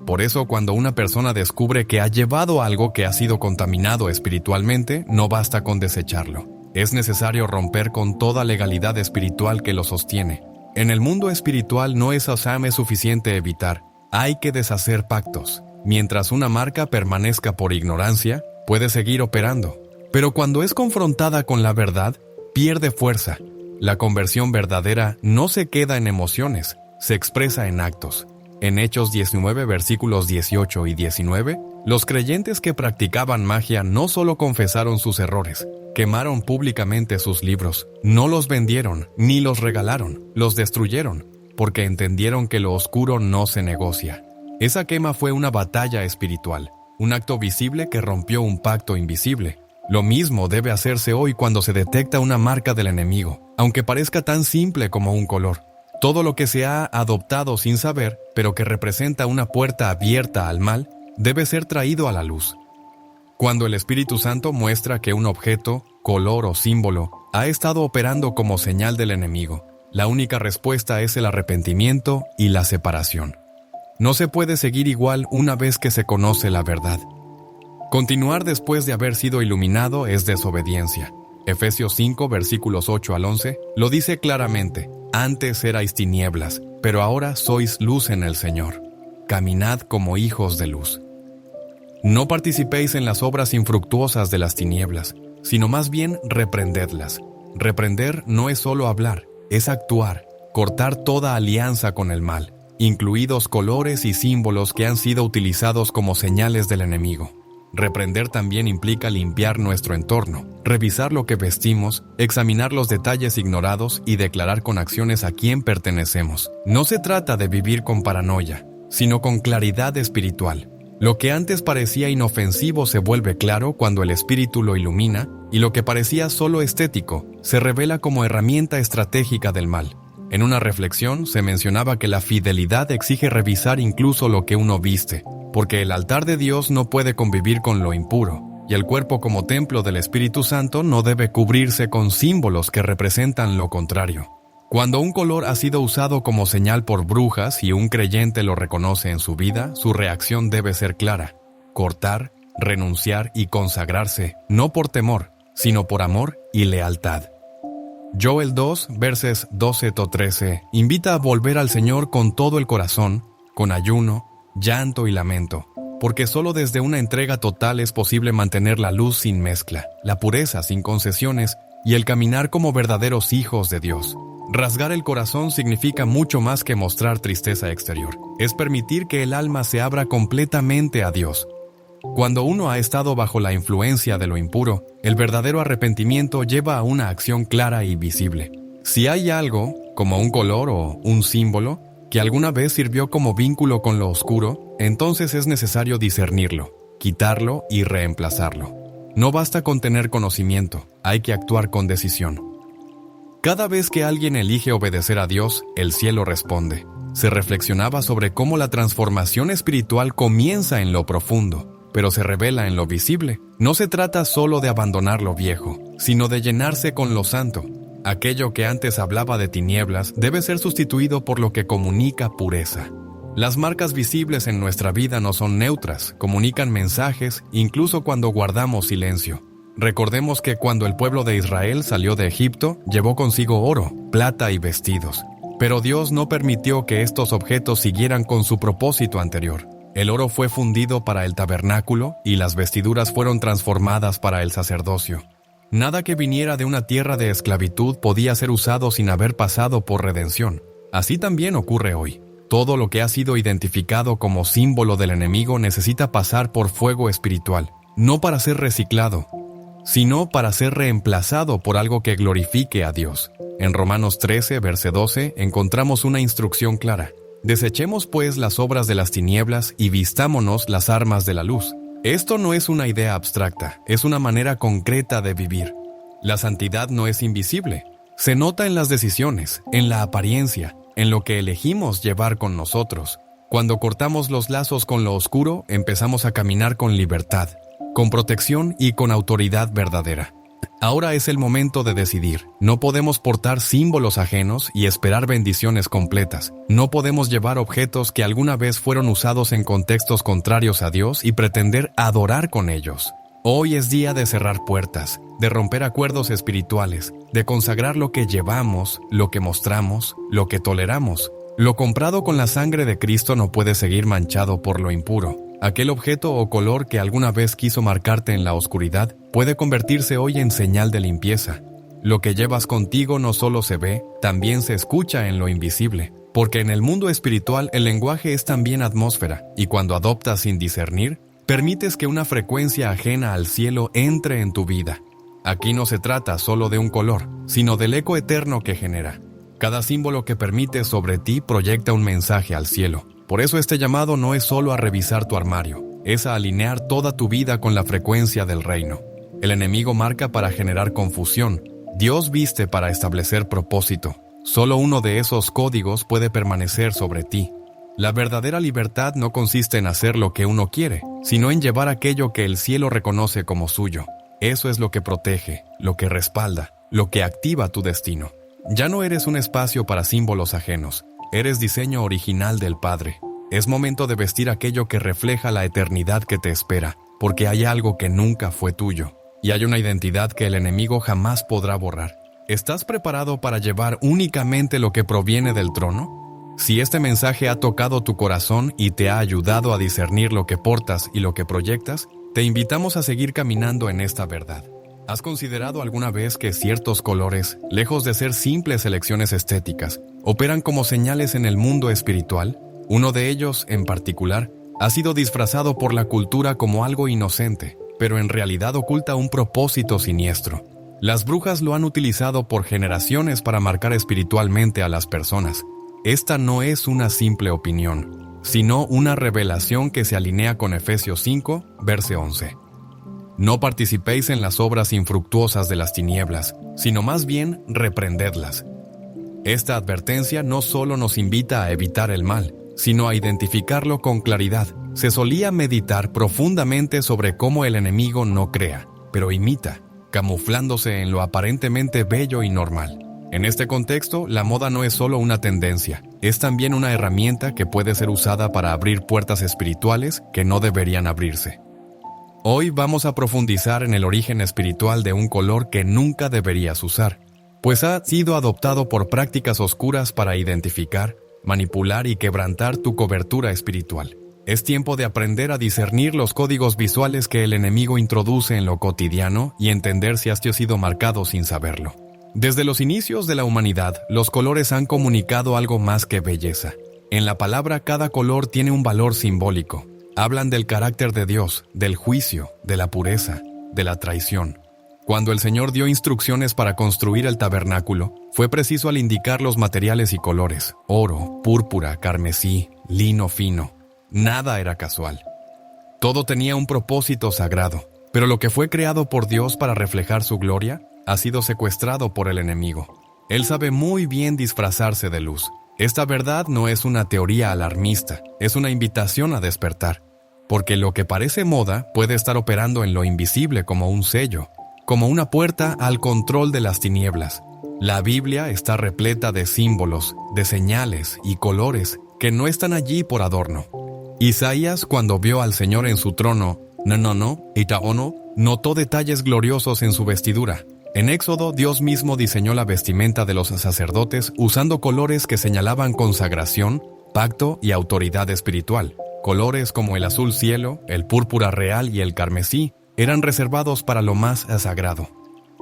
Por eso, cuando una persona descubre que ha llevado algo que ha sido contaminado espiritualmente, no basta con desecharlo. Es necesario romper con toda legalidad espiritual que lo sostiene. En el mundo espiritual no es suficiente evitar, hay que deshacer pactos. Mientras una marca permanezca por ignorancia, puede seguir operando. Pero cuando es confrontada con la verdad, pierde fuerza. La conversión verdadera no se queda en emociones, se expresa en actos. En Hechos 19, versículos 18 y 19, los creyentes que practicaban magia no solo confesaron sus errores, quemaron públicamente sus libros, no los vendieron ni los regalaron, los destruyeron, porque entendieron que lo oscuro no se negocia. Esa quema fue una batalla espiritual, un acto visible que rompió un pacto invisible. Lo mismo debe hacerse hoy cuando se detecta una marca del enemigo, aunque parezca tan simple como un color. Todo lo que se ha adoptado sin saber, pero que representa una puerta abierta al mal, debe ser traído a la luz. Cuando el Espíritu Santo muestra que un objeto, color o símbolo ha estado operando como señal del enemigo, la única respuesta es el arrepentimiento y la separación. No se puede seguir igual una vez que se conoce la verdad. Continuar después de haber sido iluminado es desobediencia. Efesios 5, versículos 8 al 11, lo dice claramente: antes erais tinieblas, pero ahora sois luz en el Señor. Caminad como hijos de luz. No participéis en las obras infructuosas de las tinieblas, sino más bien reprendedlas. Reprender no es solo hablar, es actuar, cortar toda alianza con el mal. incluidos colores y símbolos que han sido utilizados como señales del enemigo. Reprender también implica limpiar nuestro entorno, revisar lo que vestimos, examinar los detalles ignorados y declarar con acciones a quién pertenecemos. No se trata de vivir con paranoia, sino con claridad espiritual. Lo que antes parecía inofensivo se vuelve claro cuando el espíritu lo ilumina, y lo que parecía solo estético se revela como herramienta estratégica del mal. En una reflexión se mencionaba que la fidelidad exige revisar incluso lo que uno viste, porque el altar de Dios no puede convivir con lo impuro, y el cuerpo como templo del Espíritu Santo no debe cubrirse con símbolos que representan lo contrario. Cuando un color ha sido usado como señal por brujas y un creyente lo reconoce en su vida, su reacción debe ser clara: cortar, renunciar y consagrarse, no por temor, sino por amor y lealtad. Joel 2, verses 12-13, invita a volver al Señor con todo el corazón, con ayuno, llanto y lamento, porque solo desde una entrega total es posible mantener la luz sin mezcla, la pureza sin concesiones y el caminar como verdaderos hijos de Dios. Rasgar el corazón significa mucho más que mostrar tristeza exterior. Es permitir que el alma se abra completamente a Dios. Cuando uno ha estado bajo la influencia de lo impuro, el verdadero arrepentimiento lleva a una acción clara y visible. Si hay algo, como un color o un símbolo, que alguna vez sirvió como vínculo con lo oscuro, entonces es necesario discernirlo, quitarlo y reemplazarlo. No basta con tener conocimiento, hay que actuar con decisión. Cada vez que alguien elige obedecer a Dios, el cielo responde. Se reflexionaba sobre cómo la transformación espiritual comienza en lo profundo, pero se revela en lo visible. No se trata solo de abandonar lo viejo, sino de llenarse con lo santo. Aquello que antes hablaba de tinieblas debe ser sustituido por lo que comunica pureza. Las marcas visibles en nuestra vida no son neutras, comunican mensajes incluso cuando guardamos silencio. Recordemos que cuando el pueblo de Israel salió de Egipto, llevó consigo oro, plata y vestidos. Pero Dios no permitió que estos objetos siguieran con su propósito anterior. El oro fue fundido para el tabernáculo y las vestiduras fueron transformadas para el sacerdocio. Nada que viniera de una tierra de esclavitud podía ser usado sin haber pasado por redención. Así también ocurre hoy. Todo lo que ha sido identificado como símbolo del enemigo necesita pasar por fuego espiritual, no para ser reciclado, sino para ser reemplazado por algo que glorifique a Dios. En Romanos 13, verse 12, encontramos una instrucción clara. Desechemos pues las obras de las tinieblas y vistámonos las armas de la luz. Esto no es una idea abstracta, es una manera concreta de vivir. La santidad no es invisible. Se nota en las decisiones, en la apariencia, en lo que elegimos llevar con nosotros. Cuando cortamos los lazos con lo oscuro, empezamos a caminar con libertad, con protección y con autoridad verdadera. Ahora es el momento de decidir. No podemos portar símbolos ajenos y esperar bendiciones completas. No podemos llevar objetos que alguna vez fueron usados en contextos contrarios a Dios y pretender adorar con ellos. Hoy es día de cerrar puertas, de romper acuerdos espirituales, de consagrar lo que llevamos, lo que mostramos, lo que toleramos. Lo comprado con la sangre de Cristo no puede seguir manchado por lo impuro. Aquel objeto o color que alguna vez quiso marcarte en la oscuridad puede convertirse hoy en señal de limpieza. Lo que llevas contigo no solo se ve, también se escucha en lo invisible, porque en el mundo espiritual el lenguaje es también atmósfera, y cuando adoptas sin discernir, permites que una frecuencia ajena al cielo entre en tu vida. Aquí no se trata solo de un color, sino del eco eterno que genera. Cada símbolo que permites sobre ti proyecta un mensaje al cielo. Por eso este llamado no es solo a revisar tu armario, es a alinear toda tu vida con la frecuencia del reino. El enemigo marca para generar confusión, Dios viste para establecer propósito. Solo uno de esos códigos puede permanecer sobre ti. La verdadera libertad no consiste en hacer lo que uno quiere, sino en llevar aquello que el cielo reconoce como suyo. Eso es lo que protege, lo que respalda, lo que activa tu destino. Ya no eres un espacio para símbolos ajenos. Eres diseño original del Padre. Es momento de vestir aquello que refleja la eternidad que te espera, porque hay algo que nunca fue tuyo, y hay una identidad que el enemigo jamás podrá borrar. ¿Estás preparado para llevar únicamente lo que proviene del trono? Si este mensaje ha tocado tu corazón y te ha ayudado a discernir lo que portas y lo que proyectas, te invitamos a seguir caminando en esta verdad. ¿Has considerado alguna vez que ciertos colores, lejos de ser simples elecciones estéticas, operan como señales en el mundo espiritual? Uno de ellos, en particular, ha sido disfrazado por la cultura como algo inocente, pero en realidad oculta un propósito siniestro. Las brujas lo han utilizado por generaciones para marcar espiritualmente a las personas. Esta no es una simple opinión, sino una revelación que se alinea con Efesios 5, verso 11. No participéis en las obras infructuosas de las tinieblas, sino más bien reprendedlas. Esta advertencia no solo nos invita a evitar el mal, sino a identificarlo con claridad. Se solía meditar profundamente sobre cómo el enemigo no crea, pero imita, camuflándose en lo aparentemente bello y normal. En este contexto, la moda no es solo una tendencia, es también una herramienta que puede ser usada para abrir puertas espirituales que no deberían abrirse. Hoy vamos a profundizar en el origen espiritual de un color que nunca deberías usar, pues ha sido adoptado por prácticas oscuras para identificar, manipular y quebrantar tu cobertura espiritual. Es tiempo de aprender a discernir los códigos visuales que el enemigo introduce en lo cotidiano y entender si has sido marcado sin saberlo. Desde los inicios de la humanidad, los colores han comunicado algo más que belleza. En la palabra, cada color tiene un valor simbólico. Hablan del carácter de Dios, del juicio, de la pureza, de la traición. Cuando el Señor dio instrucciones para construir el tabernáculo, fue preciso al indicar los materiales y colores: oro, púrpura, carmesí, lino fino. Nada era casual. Todo tenía un propósito sagrado, pero lo que fue creado por Dios para reflejar su gloria ha sido secuestrado por el enemigo. Él sabe muy bien disfrazarse de luz. Esta verdad no es una teoría alarmista, es una invitación a despertar, porque lo que parece moda puede estar operando en lo invisible como un sello, como una puerta al control de las tinieblas. La Biblia está repleta de símbolos, de señales y colores que no están allí por adorno. Isaías, cuando vio al Señor en su trono, notó detalles gloriosos en su vestidura. En Éxodo, Dios mismo diseñó la vestimenta de los sacerdotes usando colores que señalaban consagración, pacto y autoridad espiritual. Colores como el azul cielo, el púrpura real y el carmesí eran reservados para lo más sagrado.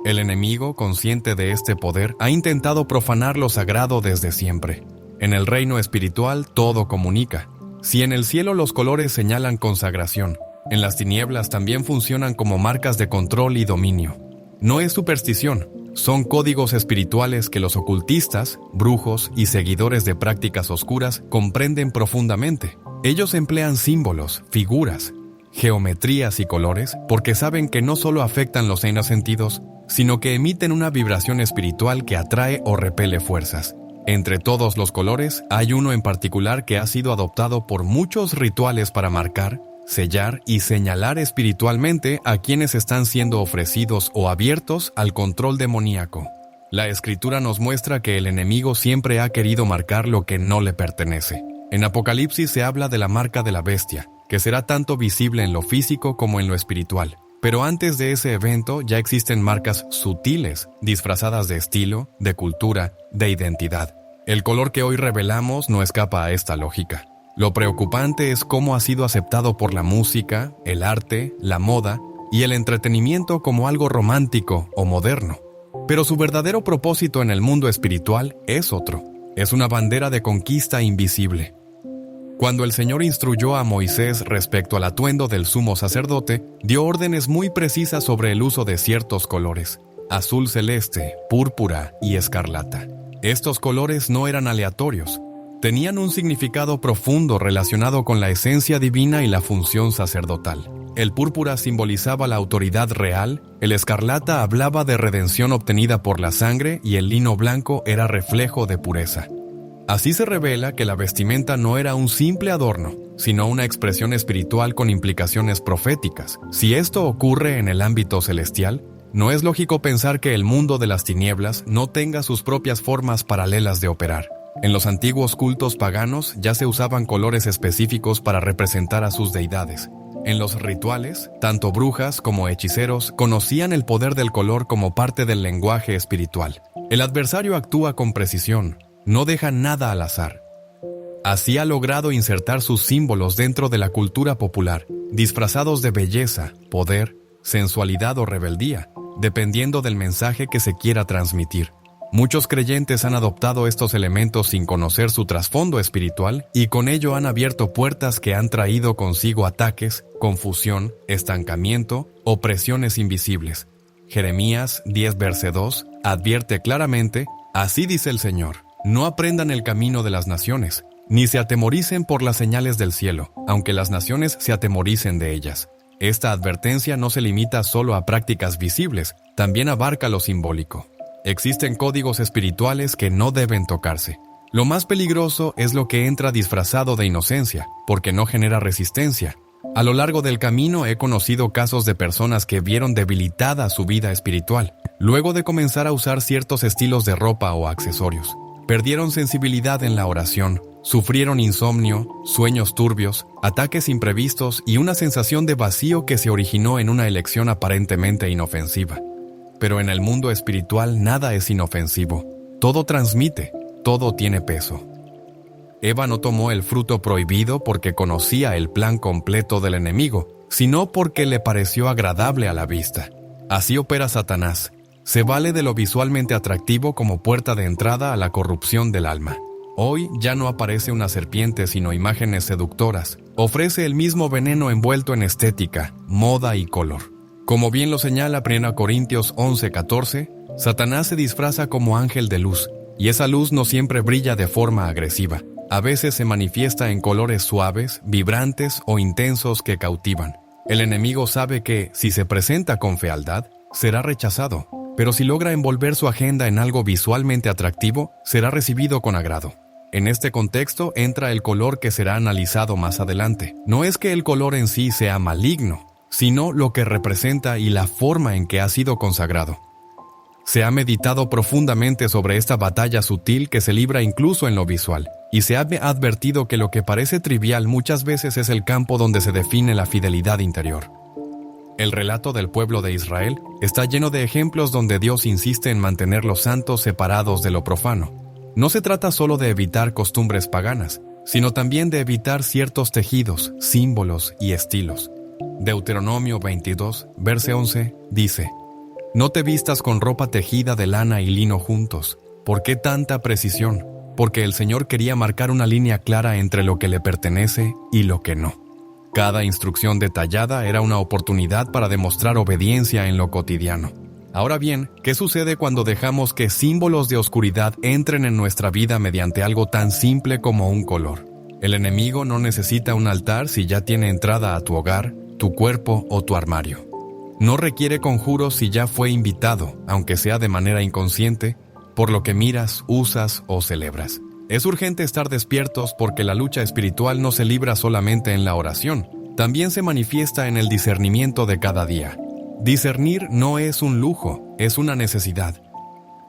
El enemigo, consciente de este poder, ha intentado profanar lo sagrado desde siempre. En el reino espiritual todo comunica. Si en el cielo los colores señalan consagración, en las tinieblas también funcionan como marcas de control y dominio. No es superstición, son códigos espirituales que los ocultistas, brujos y seguidores de prácticas oscuras comprenden profundamente. Ellos emplean símbolos, figuras, geometrías y colores porque saben que no solo afectan los 6 sentidos, sino que emiten una vibración espiritual que atrae o repele fuerzas. Entre todos los colores, hay uno en particular que ha sido adoptado por muchos rituales para marcar, sellar y señalar espiritualmente a quienes están siendo ofrecidos o abiertos al control demoníaco. La Escritura nos muestra que el enemigo siempre ha querido marcar lo que no le pertenece. En Apocalipsis se habla de la marca de la bestia, que será tanto visible en lo físico como en lo espiritual. Pero antes de ese evento ya existen marcas sutiles, disfrazadas de estilo, de cultura, de identidad. El color que hoy revelamos no escapa a esta lógica. Lo preocupante es cómo ha sido aceptado por la música, el arte, la moda y el entretenimiento como algo romántico o moderno. Pero su verdadero propósito en el mundo espiritual es otro. Es una bandera de conquista invisible. Cuando el Señor instruyó a Moisés respecto al atuendo del sumo sacerdote, dio órdenes muy precisas sobre el uso de ciertos colores: azul celeste, púrpura y escarlata. Estos colores no eran aleatorios. Tenían un significado profundo relacionado con la esencia divina y la función sacerdotal. El púrpura simbolizaba la autoridad real, el escarlata hablaba de redención obtenida por la sangre y el lino blanco era reflejo de pureza. Así se revela que la vestimenta no era un simple adorno, sino una expresión espiritual con implicaciones proféticas. Si esto ocurre en el ámbito celestial, no es lógico pensar que el mundo de las tinieblas no tenga sus propias formas paralelas de operar. En los antiguos cultos paganos ya se usaban colores específicos para representar a sus deidades. En los rituales, tanto brujas como hechiceros conocían el poder del color como parte del lenguaje espiritual. El adversario actúa con precisión, no deja nada al azar. Así ha logrado insertar sus símbolos dentro de la cultura popular, disfrazados de belleza, poder, sensualidad o rebeldía, dependiendo del mensaje que se quiera transmitir. Muchos creyentes han adoptado estos elementos sin conocer su trasfondo espiritual y con ello han abierto puertas que han traído consigo ataques, confusión, estancamiento o presiones invisibles. Jeremías 10, verso 2 advierte claramente: así dice el Señor, no aprendan el camino de las naciones, ni se atemoricen por las señales del cielo, aunque las naciones se atemoricen de ellas. Esta advertencia no se limita solo a prácticas visibles, también abarca lo simbólico. Existen códigos espirituales que no deben tocarse. Lo más peligroso es lo que entra disfrazado de inocencia, porque no genera resistencia. A lo largo del camino he conocido casos de personas que vieron debilitada su vida espiritual, luego de comenzar a usar ciertos estilos de ropa o accesorios. Perdieron sensibilidad en la oración, sufrieron insomnio, sueños turbios, ataques imprevistos y una sensación de vacío que se originó en una elección aparentemente inofensiva. Pero en el mundo espiritual nada es inofensivo. Todo transmite, todo tiene peso. Eva no tomó el fruto prohibido porque conocía el plan completo del enemigo, sino porque le pareció agradable a la vista. Así opera Satanás. Se vale de lo visualmente atractivo como puerta de entrada a la corrupción del alma. Hoy ya no aparece una serpiente sino imágenes seductoras. Ofrece el mismo veneno envuelto en estética, moda y color. Como bien lo señala 1 Corintios 11:14, Satanás se disfraza como ángel de luz, y esa luz no siempre brilla de forma agresiva. A veces se manifiesta en colores suaves, vibrantes o intensos que cautivan. El enemigo sabe que, si se presenta con fealdad, será rechazado, pero si logra envolver su agenda en algo visualmente atractivo, será recibido con agrado. En este contexto entra el color que será analizado más adelante. No es que el color en sí sea maligno, sino lo que representa y la forma en que ha sido consagrado. Se ha meditado profundamente sobre esta batalla sutil que se libra incluso en lo visual, y se ha advertido que lo que parece trivial muchas veces es el campo donde se define la fidelidad interior. El relato del pueblo de Israel está lleno de ejemplos donde Dios insiste en mantener los santos separados de lo profano. No se trata solo de evitar costumbres paganas, sino también de evitar ciertos tejidos, símbolos y estilos. Deuteronomio 22, verso 11, dice: no te vistas con ropa tejida de lana y lino juntos. ¿Por qué tanta precisión? Porque el Señor quería marcar una línea clara entre lo que le pertenece y lo que no. Cada instrucción detallada era una oportunidad para demostrar obediencia en lo cotidiano. Ahora bien, ¿qué sucede cuando dejamos que símbolos de oscuridad entren en nuestra vida mediante algo tan simple como un color? El enemigo no necesita un altar si ya tiene entrada a tu hogar, tu cuerpo o tu armario. No requiere conjuros si ya fue invitado, aunque sea de manera inconsciente, por lo que miras, usas o celebras. Es urgente estar despiertos porque la lucha espiritual no se libra solamente en la oración, también se manifiesta en el discernimiento de cada día. Discernir no es un lujo, es una necesidad.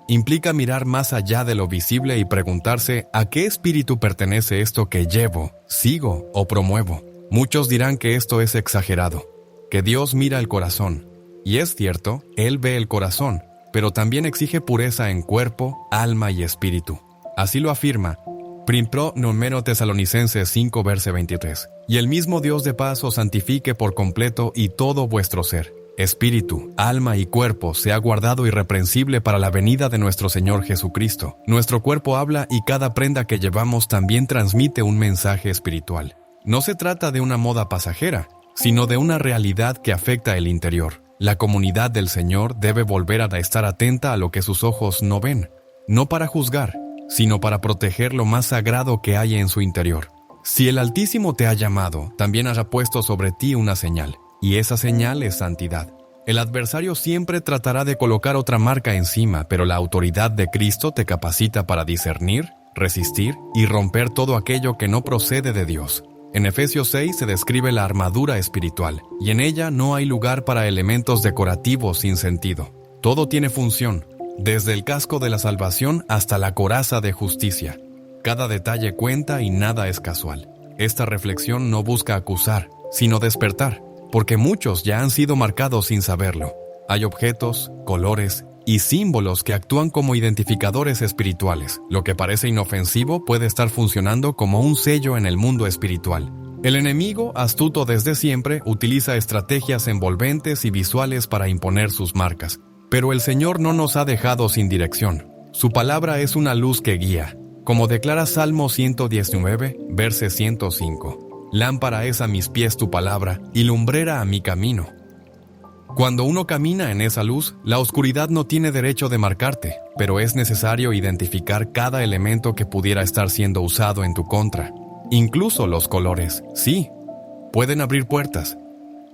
Implica mirar más allá de lo visible y preguntarse ¿a qué espíritu pertenece esto que llevo, sigo o promuevo? Muchos dirán que esto es exagerado, que Dios mira el corazón. Y es cierto, Él ve el corazón, pero también exige pureza en cuerpo, alma y espíritu. Así lo afirma 1 Tesalonicenses 5, verso 23. Y el mismo Dios de paz os santifique por completo y todo vuestro ser, espíritu, alma y cuerpo sea guardado irreprensible para la venida de nuestro Señor Jesucristo. Nuestro cuerpo habla y cada prenda que llevamos también transmite un mensaje espiritual. No se trata de una moda pasajera, sino de una realidad que afecta el interior. La comunidad del Señor debe volver a estar atenta a lo que sus ojos no ven, no para juzgar, sino para proteger lo más sagrado que hay en su interior. Si el Altísimo te ha llamado, también ha puesto sobre ti una señal, y esa señal es santidad. El adversario siempre tratará de colocar otra marca encima, pero la autoridad de Cristo te capacita para discernir, resistir y romper todo aquello que no procede de Dios. En Efesios 6 se describe la armadura espiritual, y en ella no hay lugar para elementos decorativos sin sentido. Todo tiene función, desde el casco de la salvación hasta la coraza de justicia. Cada detalle cuenta y nada es casual. Esta reflexión no busca acusar, sino despertar, porque muchos ya han sido marcados sin saberlo. Hay objetos, colores y símbolos que actúan como identificadores espirituales. Lo que parece inofensivo puede estar funcionando como un sello en el mundo espiritual. El enemigo, astuto desde siempre, utiliza estrategias envolventes y visuales para imponer sus marcas. Pero el Señor no nos ha dejado sin dirección. Su palabra es una luz que guía, como declara Salmo 119, verse 105. Lámpara es a mis pies tu palabra y lumbrera a mi camino. Cuando uno camina en esa luz, la oscuridad no tiene derecho de marcarte, pero es necesario identificar cada elemento que pudiera estar siendo usado en tu contra. Incluso los colores, sí, pueden abrir puertas.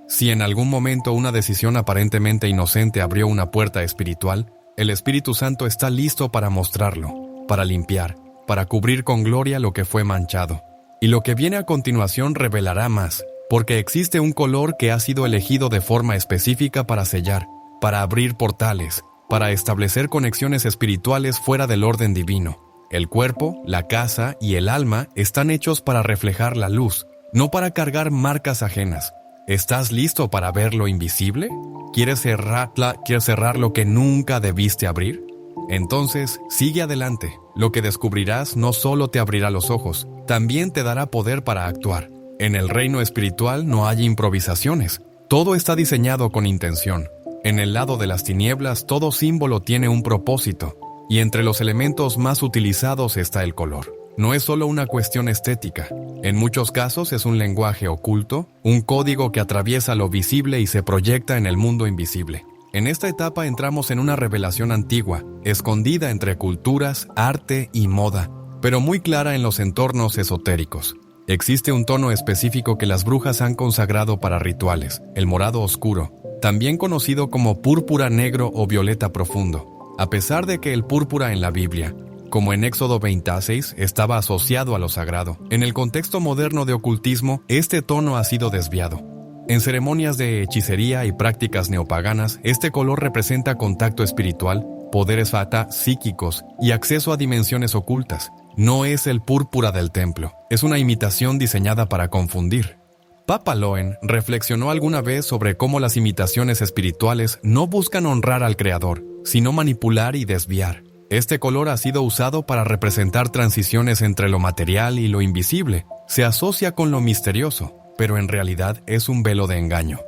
Si en algún momento una decisión aparentemente inocente abrió una puerta espiritual, el Espíritu Santo está listo para mostrarlo, para limpiar, para cubrir con gloria lo que fue manchado. Y lo que viene a continuación revelará más, porque existe un color que ha sido elegido de forma específica para sellar, para abrir portales, para establecer conexiones espirituales fuera del orden divino. El cuerpo, la casa y el alma están hechos para reflejar la luz, no para cargar marcas ajenas. ¿Estás listo para ver lo invisible? ¿Quieres cerrar lo que nunca debiste abrir? Entonces, sigue adelante. Lo que descubrirás no solo te abrirá los ojos, también te dará poder para actuar. En el reino espiritual no hay improvisaciones. Todo está diseñado con intención. En el lado de las tinieblas, todo símbolo tiene un propósito, y entre los elementos más utilizados está el color. No es solo una cuestión estética. En muchos casos es un lenguaje oculto, un código que atraviesa lo visible y se proyecta en el mundo invisible. En esta etapa entramos en una revelación antigua, escondida entre culturas, arte y moda, pero muy clara en los entornos esotéricos. Existe un tono específico que las brujas han consagrado para rituales, el morado oscuro, también conocido como púrpura negro o violeta profundo. A pesar de que el púrpura en la Biblia, como en Éxodo 26, estaba asociado a lo sagrado, en el contexto moderno de ocultismo, este tono ha sido desviado. En ceremonias de hechicería y prácticas neopaganas, este color representa contacto espiritual, poderes psíquicos y acceso a dimensiones ocultas. No es el púrpura del templo, es una imitación diseñada para confundir. Papa Loen reflexionó alguna vez sobre cómo las imitaciones espirituales no buscan honrar al Creador, sino manipular y desviar. Este color ha sido usado para representar transiciones entre lo material y lo invisible. Se asocia con lo misterioso, pero en realidad es un velo de engaño.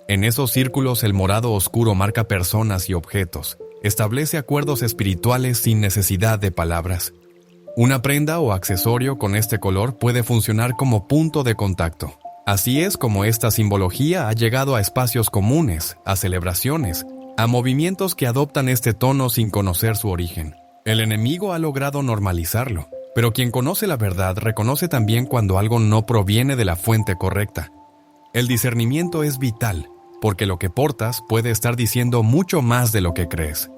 En esos círculos el morado oscuro marca personas y objetos, establece acuerdos espirituales sin necesidad de palabras. Una prenda o accesorio con este color puede funcionar como punto de contacto. Así es como esta simbología ha llegado a espacios comunes, a celebraciones, a movimientos que adoptan este tono sin conocer su origen. El enemigo ha logrado normalizarlo, pero quien conoce la verdad reconoce también cuando algo no proviene de la fuente correcta. El discernimiento es vital, porque lo que portas puede estar diciendo mucho más de lo que crees.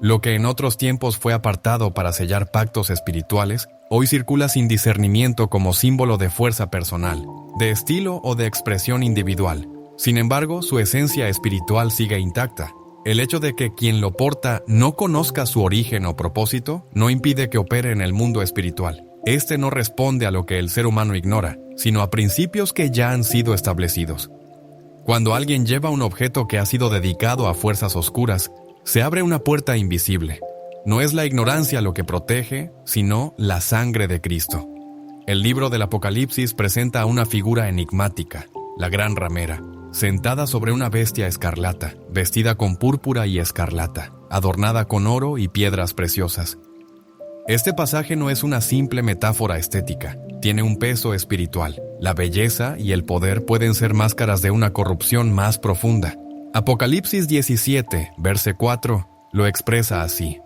Lo que en otros tiempos fue apartado para sellar pactos espirituales, hoy circula sin discernimiento como símbolo de fuerza personal, de estilo o de expresión individual. Sin embargo, su esencia espiritual sigue intacta. El hecho de que quien lo porta no conozca su origen o propósito no impide que opere en el mundo espiritual. Este no responde a lo que el ser humano ignora, sino a principios que ya han sido establecidos. Cuando alguien lleva un objeto que ha sido dedicado a fuerzas oscuras, se abre una puerta invisible. No es la ignorancia lo que protege, sino la sangre de Cristo. El libro del Apocalipsis presenta a una figura enigmática, la gran ramera, sentada sobre una bestia escarlata, vestida con púrpura y escarlata, adornada con oro y piedras preciosas. Este pasaje no es una simple metáfora estética, tiene un peso espiritual. La belleza y el poder pueden ser máscaras de una corrupción más profunda. Apocalipsis 17, verse 4, lo expresa así.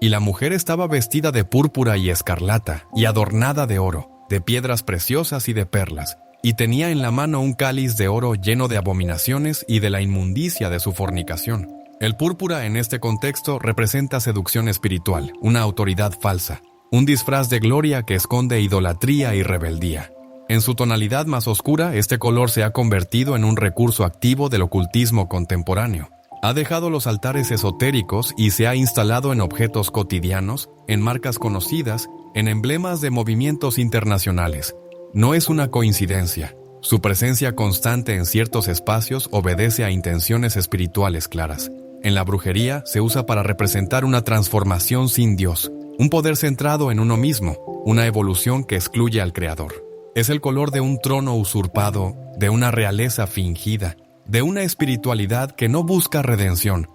Y la mujer estaba vestida de púrpura y escarlata, y adornada de oro, de piedras preciosas y de perlas, y tenía en la mano un cáliz de oro lleno de abominaciones y de la inmundicia de su fornicación. El púrpura en este contexto representa seducción espiritual, una autoridad falsa, un disfraz de gloria que esconde idolatría y rebeldía. En su tonalidad más oscura, este color se ha convertido en un recurso activo del ocultismo contemporáneo. Ha dejado los altares esotéricos y se ha instalado en objetos cotidianos, en marcas conocidas, en emblemas de movimientos internacionales. No es una coincidencia. Su presencia constante en ciertos espacios obedece a intenciones espirituales claras. En la brujería se usa para representar una transformación sin Dios, un poder centrado en uno mismo, una evolución que excluye al Creador. Es el color de un trono usurpado, de una realeza fingida, de una espiritualidad que no busca redención.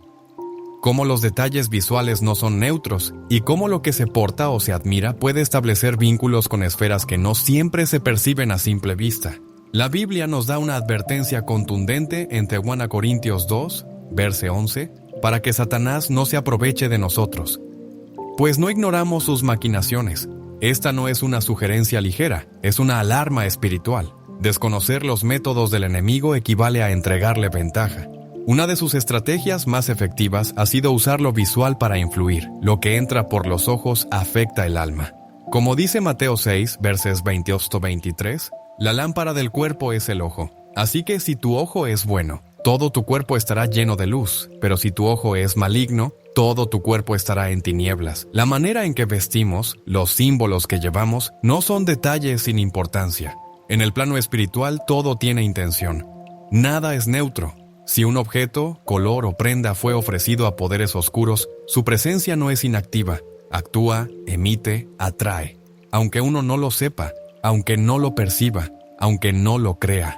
cómo los detalles visuales no son neutros y cómo lo que se porta o se admira puede establecer vínculos con esferas que no siempre se perciben a simple vista. La Biblia nos da una advertencia contundente en 2 Corintios 2, verso 11, para que Satanás no se aproveche de nosotros. Pues no ignoramos sus maquinaciones. Esta no es una sugerencia ligera, es una alarma espiritual. Desconocer los métodos del enemigo equivale a entregarle ventaja. Una de sus estrategias más efectivas ha sido usar lo visual para influir. Lo que entra por los ojos afecta el alma. Como dice Mateo 6, versos 22-23, la lámpara del cuerpo es el ojo. Así que si tu ojo es bueno, todo tu cuerpo estará lleno de luz, pero si tu ojo es maligno, todo tu cuerpo estará en tinieblas. La manera en que vestimos, los símbolos que llevamos, no son detalles sin importancia. En el plano espiritual todo tiene intención. Nada es neutro. Si un objeto, color o prenda fue ofrecido a poderes oscuros, su presencia no es inactiva. Actúa, emite, atrae. Aunque uno no lo sepa, aunque no lo perciba, aunque no lo crea.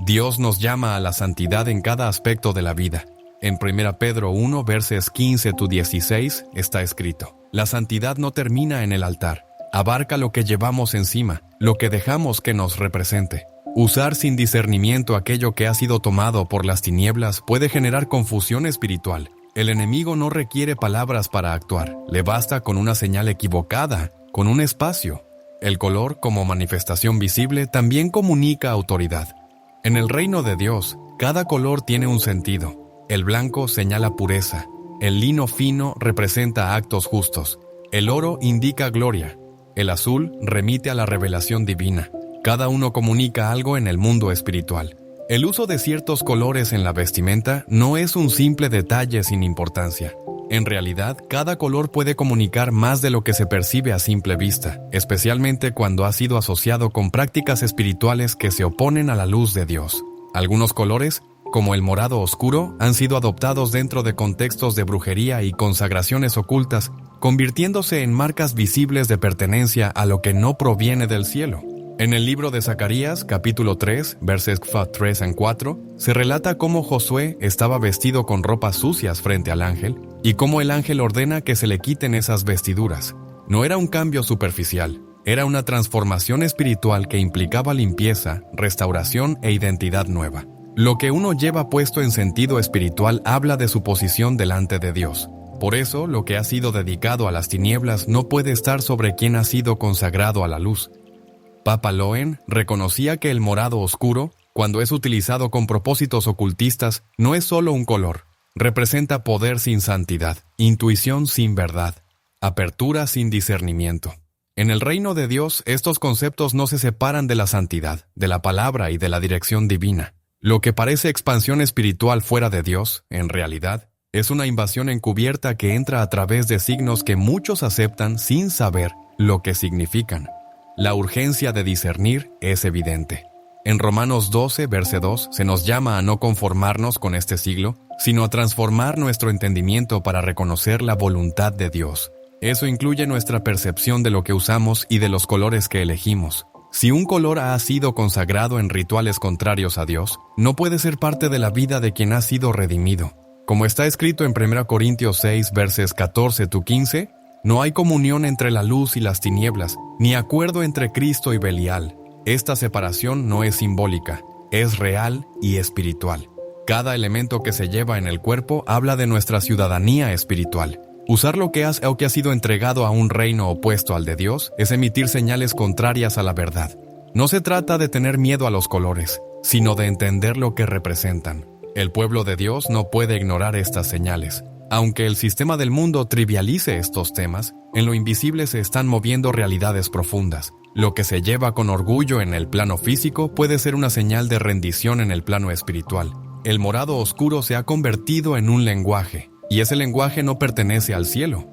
Dios nos llama a la santidad en cada aspecto de la vida. En 1 Pedro 1, versos 15-16 está escrito: la santidad no termina en el altar. Abarca lo que llevamos encima, lo que dejamos que nos represente. Usar sin discernimiento aquello que ha sido tomado por las tinieblas puede generar confusión espiritual. El enemigo no requiere palabras para actuar, le basta con una señal equivocada, con un espacio. El color, como manifestación visible, también comunica autoridad. En el reino de Dios, cada color tiene un sentido. El blanco señala pureza, el lino fino representa actos justos, el oro indica gloria, el azul remite a la revelación divina. Cada uno comunica algo en el mundo espiritual. El uso de ciertos colores en la vestimenta no es un simple detalle sin importancia. En realidad, cada color puede comunicar más de lo que se percibe a simple vista, especialmente cuando ha sido asociado con prácticas espirituales que se oponen a la luz de Dios. Algunos colores, como el morado oscuro, han sido adoptados dentro de contextos de brujería y consagraciones ocultas, convirtiéndose en marcas visibles de pertenencia a lo que no proviene del cielo. En el libro de Zacarías, capítulo 3, versos 3-4, se relata cómo Josué estaba vestido con ropas sucias frente al ángel y cómo el ángel ordena que se le quiten esas vestiduras. No era un cambio superficial, era una transformación espiritual que implicaba limpieza, restauración e identidad nueva. Lo que uno lleva puesto en sentido espiritual habla de su posición delante de Dios. Por eso, lo que ha sido dedicado a las tinieblas no puede estar sobre quien ha sido consagrado a la luz. Papa Loen reconocía que el morado oscuro, cuando es utilizado con propósitos ocultistas, no es solo un color. Representa poder sin santidad, intuición sin verdad, apertura sin discernimiento. En el reino de Dios, estos conceptos no se separan de la santidad, de la palabra y de la dirección divina. Lo que parece expansión espiritual fuera de Dios, en realidad, es una invasión encubierta que entra a través de signos que muchos aceptan sin saber lo que significan. La urgencia de discernir es evidente. En Romanos 12, verso 2, se nos llama a no conformarnos con este siglo, sino a transformar nuestro entendimiento para reconocer la voluntad de Dios. Eso incluye nuestra percepción de lo que usamos y de los colores que elegimos. Si un color ha sido consagrado en rituales contrarios a Dios, no puede ser parte de la vida de quien ha sido redimido. Como está escrito en 1 Corintios 6, versos 14-15, no hay comunión entre la luz y las tinieblas, ni acuerdo entre Cristo y Belial. Esta separación no es simbólica, es real y espiritual. Cada elemento que se lleva en el cuerpo habla de nuestra ciudadanía espiritual. Usar lo que ha sido entregado a un reino opuesto al de Dios es emitir señales contrarias a la verdad. No se trata de tener miedo a los colores, sino de entender lo que representan. El pueblo de Dios no puede ignorar estas señales. Aunque el sistema del mundo trivialice estos temas, en lo invisible se están moviendo realidades profundas. Lo que se lleva con orgullo en el plano físico puede ser una señal de rendición en el plano espiritual. El morado oscuro se ha convertido en un lenguaje, y ese lenguaje no pertenece al cielo.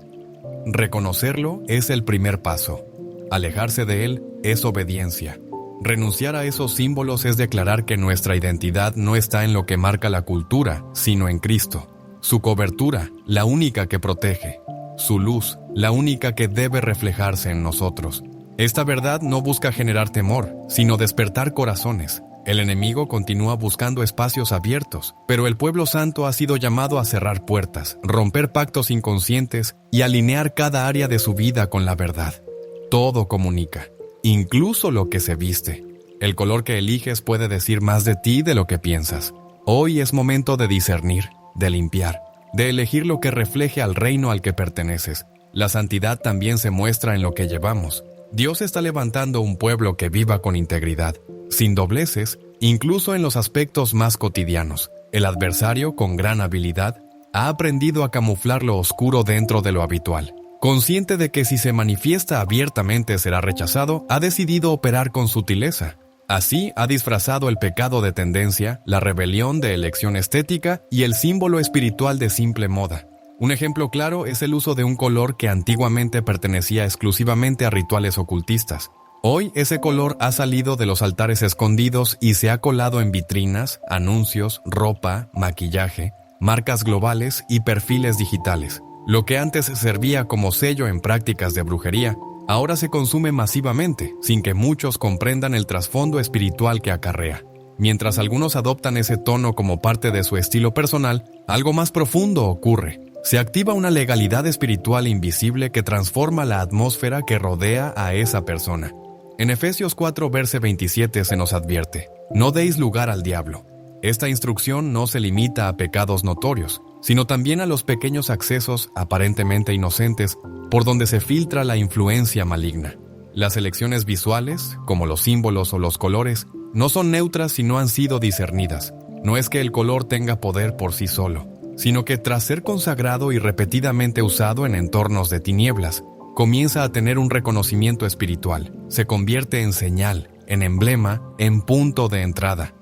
Reconocerlo es el primer paso. Alejarse de él es obediencia. Renunciar a esos símbolos es declarar que nuestra identidad no está en lo que marca la cultura, sino en Cristo. Su cobertura, la única que protege. Su luz, la única que debe reflejarse en nosotros. Esta verdad no busca generar temor, sino despertar corazones. El enemigo continúa buscando espacios abiertos, pero el pueblo santo ha sido llamado a cerrar puertas, romper pactos inconscientes y alinear cada área de su vida con la verdad. Todo comunica, incluso lo que se viste. El color que eliges puede decir más de ti de lo que piensas. Hoy es momento de discernir, de limpiar, de elegir lo que refleje al reino al que perteneces. La santidad también se muestra en lo que llevamos. Dios está levantando un pueblo que viva con integridad, sin dobleces, incluso en los aspectos más cotidianos. El adversario, con gran habilidad, ha aprendido a camuflar lo oscuro dentro de lo habitual. Consciente de que si se manifiesta abiertamente será rechazado, ha decidido operar con sutileza. Así ha disfrazado el pecado de tendencia, la rebelión de elección estética y el símbolo espiritual de simple moda. Un ejemplo claro es el uso de un color que antiguamente pertenecía exclusivamente a rituales ocultistas. Hoy ese color ha salido de los altares escondidos y se ha colado en vitrinas, anuncios, ropa, maquillaje, marcas globales y perfiles digitales. Lo que antes servía como sello en prácticas de brujería, ahora se consume masivamente, sin que muchos comprendan el trasfondo espiritual que acarrea. Mientras algunos adoptan ese tono como parte de su estilo personal, algo más profundo ocurre. Se activa una legalidad espiritual invisible que transforma la atmósfera que rodea a esa persona. En Efesios 4, verso 27 se nos advierte: no deis lugar al diablo. Esta instrucción no se limita a pecados notorios, sino también a los pequeños accesos aparentemente inocentes por donde se filtra la influencia maligna. Las elecciones visuales, como los símbolos o los colores, no son neutras si no han sido discernidas. No es que el color tenga poder por sí solo, sino que tras ser consagrado y repetidamente usado en entornos de tinieblas, comienza a tener un reconocimiento espiritual, se convierte en señal, en emblema, en punto de entrada.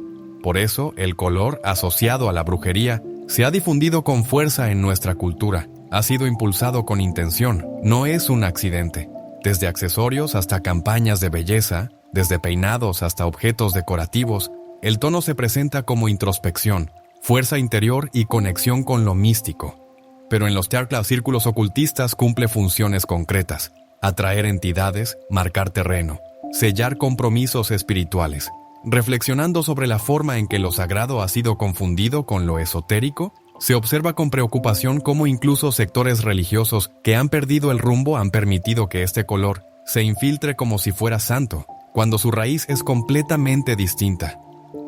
Por eso, el color, asociado a la brujería, se ha difundido con fuerza en nuestra cultura, ha sido impulsado con intención, no es un accidente. Desde accesorios hasta campañas de belleza, desde peinados hasta objetos decorativos, el tono se presenta como introspección, fuerza interior y conexión con lo místico. Pero en los círculos ocultistas cumple funciones concretas: atraer entidades, marcar terreno, sellar compromisos espirituales. Reflexionando sobre la forma en que lo sagrado ha sido confundido con lo esotérico, se observa con preocupación cómo incluso sectores religiosos que han perdido el rumbo han permitido que este color se infiltre como si fuera santo, cuando su raíz es completamente distinta.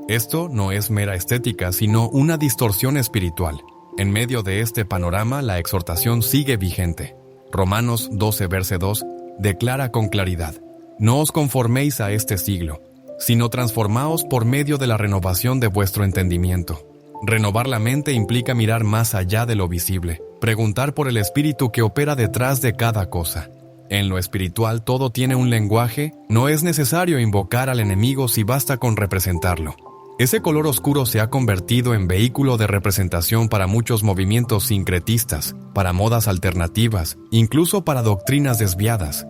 Esto no es mera estética, sino una distorsión espiritual. En medio de este panorama, la exhortación sigue vigente. Romanos 12, verso 2, declara con claridad: no os conforméis a este siglo, sino transformaos por medio de la renovación de vuestro entendimiento. Renovar la mente implica mirar más allá de lo visible, preguntar por el espíritu que opera detrás de cada cosa. En lo espiritual todo tiene un lenguaje, no es necesario invocar al enemigo si basta con representarlo. Ese color oscuro se ha convertido en vehículo de representación para muchos movimientos sincretistas, para modas alternativas, incluso para doctrinas desviadas.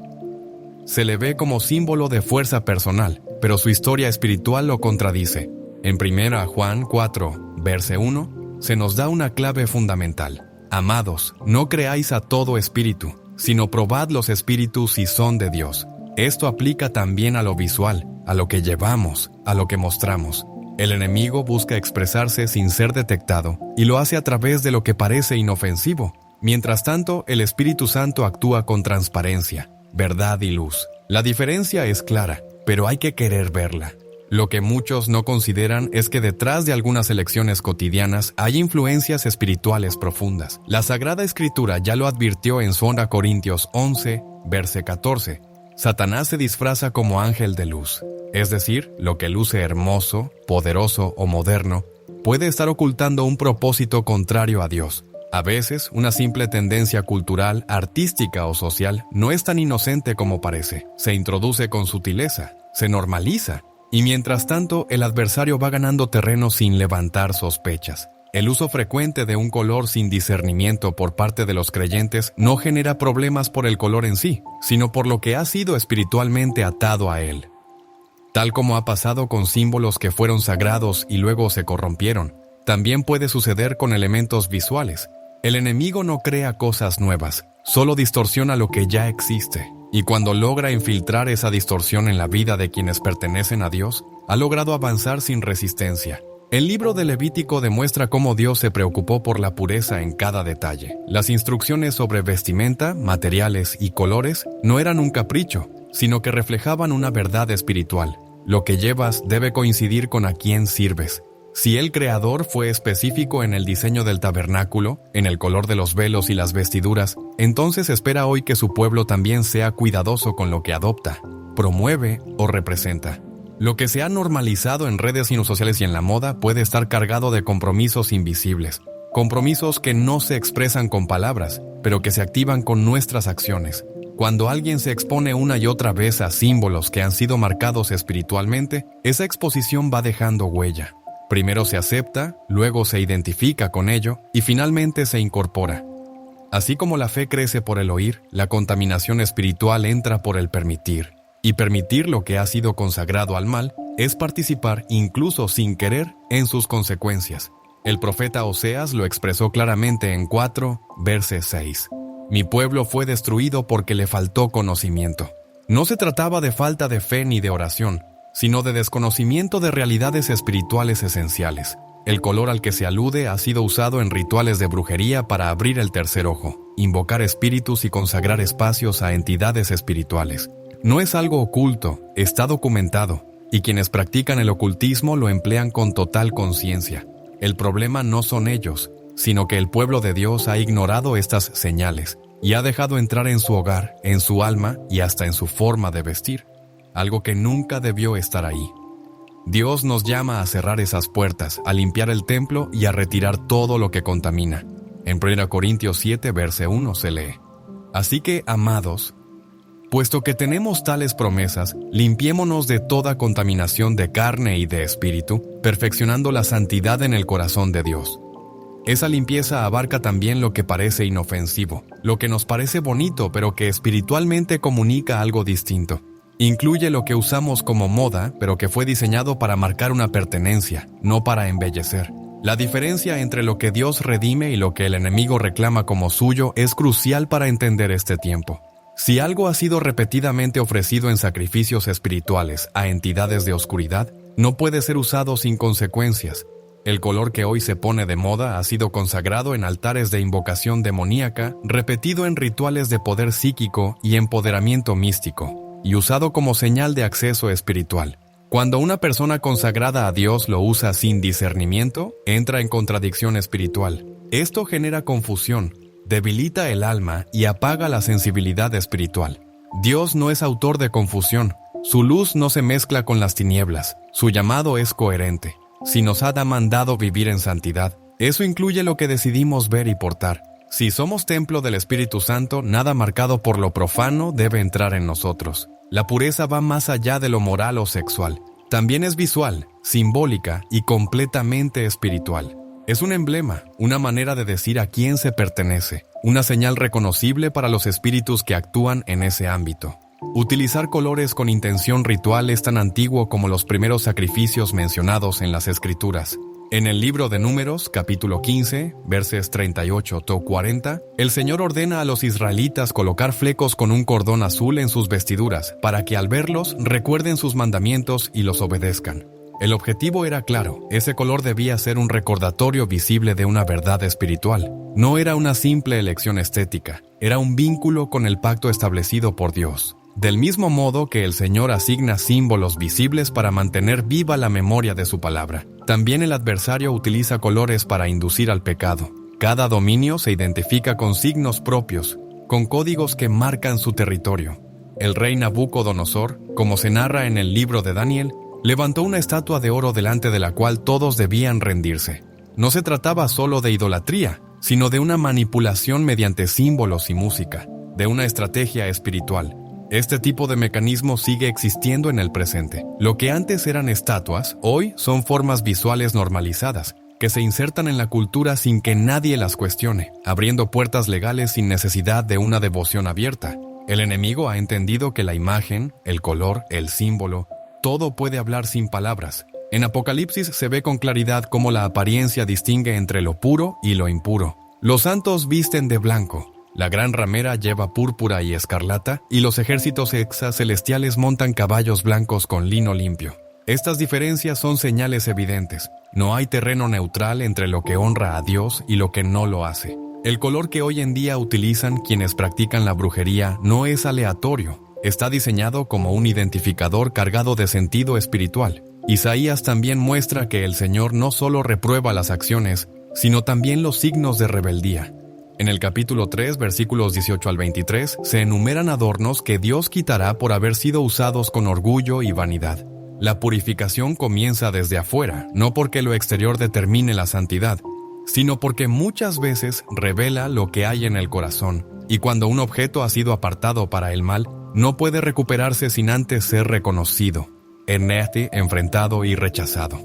Se le ve como símbolo de fuerza personal, pero su historia espiritual lo contradice. En 1 Juan 4, verso 1, se nos da una clave fundamental: amados, no creáis a todo espíritu, sino probad los espíritus si son de Dios. Esto aplica también a lo visual, a lo que llevamos, a lo que mostramos. El enemigo busca expresarse sin ser detectado, y lo hace a través de lo que parece inofensivo. Mientras tanto, el Espíritu Santo actúa con transparencia, verdad y luz. La diferencia es clara, pero hay que querer verla. Lo que muchos no consideran es que detrás de algunas elecciones cotidianas hay influencias espirituales profundas. La Sagrada Escritura ya lo advirtió en 2 Corintios 11, verso 14. Satanás se disfraza como ángel de luz. Es decir, lo que luce hermoso, poderoso o moderno, puede estar ocultando un propósito contrario a Dios. A veces, una simple tendencia cultural, artística o social no es tan inocente como parece. Se introduce con sutileza, se normaliza, y mientras tanto, el adversario va ganando terreno sin levantar sospechas. El uso frecuente de un color sin discernimiento por parte de los creyentes no genera problemas por el color en sí, sino por lo que ha sido espiritualmente atado a él. Tal como ha pasado con símbolos que fueron sagrados y luego se corrompieron, también puede suceder con elementos visuales. El enemigo no crea cosas nuevas, solo distorsiona lo que ya existe. Y cuando logra infiltrar esa distorsión en la vida de quienes pertenecen a Dios, ha logrado avanzar sin resistencia. El libro de Levítico demuestra cómo Dios se preocupó por la pureza en cada detalle. Las instrucciones sobre vestimenta, materiales y colores no eran un capricho, sino que reflejaban una verdad espiritual. Lo que llevas debe coincidir con a quién sirves. Si el Creador fue específico en el diseño del tabernáculo, en el color de los velos y las vestiduras, entonces espera hoy que su pueblo también sea cuidadoso con lo que adopta, promueve o representa. Lo que se ha normalizado en redes sociales y en la moda puede estar cargado de compromisos invisibles, compromisos que no se expresan con palabras, pero que se activan con nuestras acciones. Cuando alguien se expone una y otra vez a símbolos que han sido marcados espiritualmente, esa exposición va dejando huella. Primero se acepta, luego se identifica con ello y finalmente se incorpora. Así como la fe crece por el oír, la contaminación espiritual entra por el permitir. Y permitir lo que ha sido consagrado al mal es participar, incluso sin querer, en sus consecuencias. El profeta Oseas lo expresó claramente en 4, verso 6. Mi pueblo fue destruido porque le faltó conocimiento. No se trataba de falta de fe ni de oración, sino de desconocimiento de realidades espirituales esenciales. El color al que se alude ha sido usado en rituales de brujería para abrir el tercer ojo, invocar espíritus y consagrar espacios a entidades espirituales. No es algo oculto, está documentado, y quienes practican el ocultismo lo emplean con total conciencia. El problema no son ellos, sino que el pueblo de Dios ha ignorado estas señales y ha dejado entrar en su hogar, en su alma y hasta en su forma de vestir, algo que nunca debió estar ahí. Dios nos llama a cerrar esas puertas, a limpiar el templo y a retirar todo lo que contamina. En 1 Corintios 7, verso 1 se lee: Así que, amados, puesto que tenemos tales promesas, limpiémonos de toda contaminación de carne y de espíritu, perfeccionando la santidad en el corazón de Dios. Esa limpieza abarca también lo que parece inofensivo, lo que nos parece bonito pero que espiritualmente comunica algo distinto. Incluye lo que usamos como moda, pero que fue diseñado para marcar una pertenencia, no para embellecer. La diferencia entre lo que Dios redime y lo que el enemigo reclama como suyo es crucial para entender este tiempo. Si algo ha sido repetidamente ofrecido en sacrificios espirituales a entidades de oscuridad, no puede ser usado sin consecuencias. El color que hoy se pone de moda ha sido consagrado en altares de invocación demoníaca, repetido en rituales de poder psíquico y empoderamiento místico, y usado como señal de acceso espiritual. Cuando una persona consagrada a Dios lo usa sin discernimiento, entra en contradicción espiritual. Esto genera confusión, debilita el alma y apaga la sensibilidad espiritual. Dios no es autor de confusión. Su luz no se mezcla con las tinieblas. Su llamado es coherente. Si nos ha mandado vivir en santidad, eso incluye lo que decidimos ver y portar. Si somos templo del Espíritu Santo, nada marcado por lo profano debe entrar en nosotros. La pureza va más allá de lo moral o sexual. También es visual, simbólica y completamente espiritual. Es un emblema, una manera de decir a quién se pertenece, una señal reconocible para los espíritus que actúan en ese ámbito. Utilizar colores con intención ritual es tan antiguo como los primeros sacrificios mencionados en las Escrituras. En el libro de Números, capítulo 15, versos 38-40, el Señor ordena a los israelitas colocar flecos con un cordón azul en sus vestiduras, para que al verlos recuerden sus mandamientos y los obedezcan. El objetivo era claro, ese color debía ser un recordatorio visible de una verdad espiritual. No era una simple elección estética, era un vínculo con el pacto establecido por Dios. Del mismo modo que el Señor asigna símbolos visibles para mantener viva la memoria de su palabra, también el adversario utiliza colores para inducir al pecado. Cada dominio se identifica con signos propios, con códigos que marcan su territorio. El rey Nabucodonosor, como se narra en el libro de Daniel, levantó una estatua de oro delante de la cual todos debían rendirse. No se trataba solo de idolatría, sino de una manipulación mediante símbolos y música, de una estrategia espiritual. Este tipo de mecanismo sigue existiendo en el presente. Lo que antes eran estatuas, hoy son formas visuales normalizadas, que se insertan en la cultura sin que nadie las cuestione, abriendo puertas legales sin necesidad de una devoción abierta. El enemigo ha entendido que la imagen, el color, el símbolo, todo puede hablar sin palabras. En Apocalipsis se ve con claridad cómo la apariencia distingue entre lo puro y lo impuro. Los santos visten de blanco. La gran ramera lleva púrpura y escarlata, y los ejércitos exacelestiales montan caballos blancos con lino limpio. Estas diferencias son señales evidentes. No hay terreno neutral entre lo que honra a Dios y lo que no lo hace. El color que hoy en día utilizan quienes practican la brujería no es aleatorio. Está diseñado como un identificador cargado de sentido espiritual. Isaías también muestra que el Señor no solo reprueba las acciones, sino también los signos de rebeldía. En el capítulo 3, versículos 18 al 23, se enumeran adornos que Dios quitará por haber sido usados con orgullo y vanidad. La purificación comienza desde afuera, no porque lo exterior determine la santidad, sino porque muchas veces revela lo que hay en el corazón, y cuando un objeto ha sido apartado para el mal, no puede recuperarse sin antes ser reconocido, enfrentado y rechazado.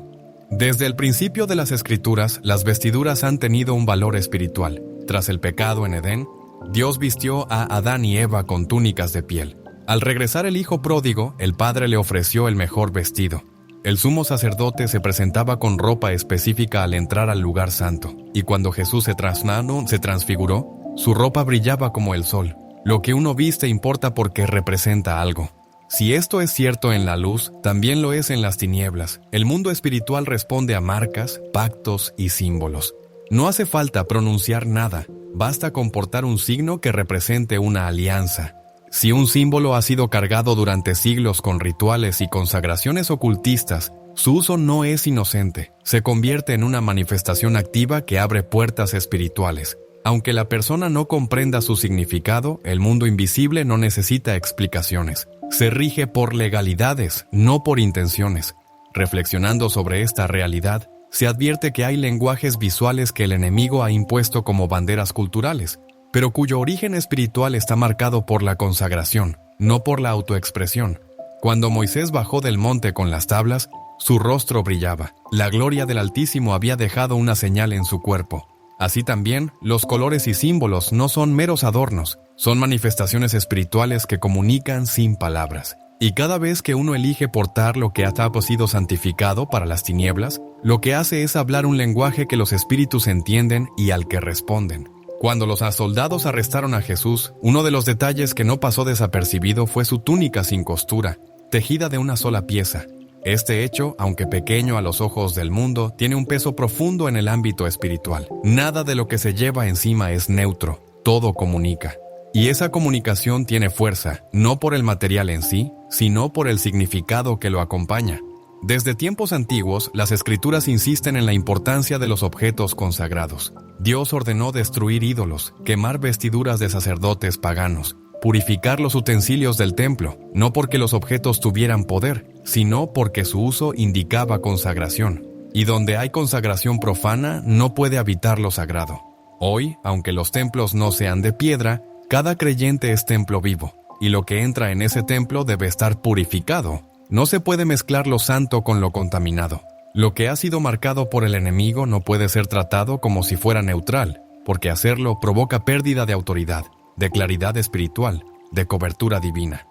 Desde el principio de las Escrituras, las vestiduras han tenido un valor espiritual. Tras el pecado en Edén, Dios vistió a Adán y Eva con túnicas de piel. Al regresar el hijo pródigo, el padre le ofreció el mejor vestido. El sumo sacerdote se presentaba con ropa específica al entrar al lugar santo, y cuando Jesús se transfiguró, su ropa brillaba como el sol. Lo que uno viste importa porque representa algo. Si esto es cierto en la luz, también lo es en las tinieblas. El mundo espiritual responde a marcas, pactos y símbolos. No hace falta pronunciar nada, basta con portar un signo que represente una alianza. Si un símbolo ha sido cargado durante siglos con rituales y consagraciones ocultistas, su uso no es inocente. Se convierte en una manifestación activa que abre puertas espirituales. Aunque la persona no comprenda su significado, el mundo invisible no necesita explicaciones. Se rige por legalidades, no por intenciones. Reflexionando sobre esta realidad, se advierte que hay lenguajes visuales que el enemigo ha impuesto como banderas culturales, pero cuyo origen espiritual está marcado por la consagración, no por la autoexpresión. Cuando Moisés bajó del monte con las tablas, su rostro brillaba. La gloria del Altísimo había dejado una señal en su cuerpo. Así también, los colores y símbolos no son meros adornos, son manifestaciones espirituales que comunican sin palabras. Y cada vez que uno elige portar lo que ha sido santificado para las tinieblas, lo que hace es hablar un lenguaje que los espíritus entienden y al que responden. Cuando los soldados arrestaron a Jesús, uno de los detalles que no pasó desapercibido fue su túnica sin costura, tejida de una sola pieza. Este hecho, aunque pequeño a los ojos del mundo, tiene un peso profundo en el ámbito espiritual. Nada de lo que se lleva encima es neutro, todo comunica. Y esa comunicación tiene fuerza, no por el material en sí, sino por el significado que lo acompaña. Desde tiempos antiguos, las Escrituras insisten en la importancia de los objetos consagrados. Dios ordenó destruir ídolos, quemar vestiduras de sacerdotes paganos, purificar los utensilios del templo, no porque los objetos tuvieran poder, sino porque su uso indicaba consagración. Y donde hay consagración profana, no puede habitar lo sagrado. Hoy, aunque los templos no sean de piedra, cada creyente es templo vivo, y lo que entra en ese templo debe estar purificado. No se puede mezclar lo santo con lo contaminado. Lo que ha sido marcado por el enemigo no puede ser tratado como si fuera neutral, porque hacerlo provoca pérdida de autoridad, de claridad espiritual, de cobertura divina.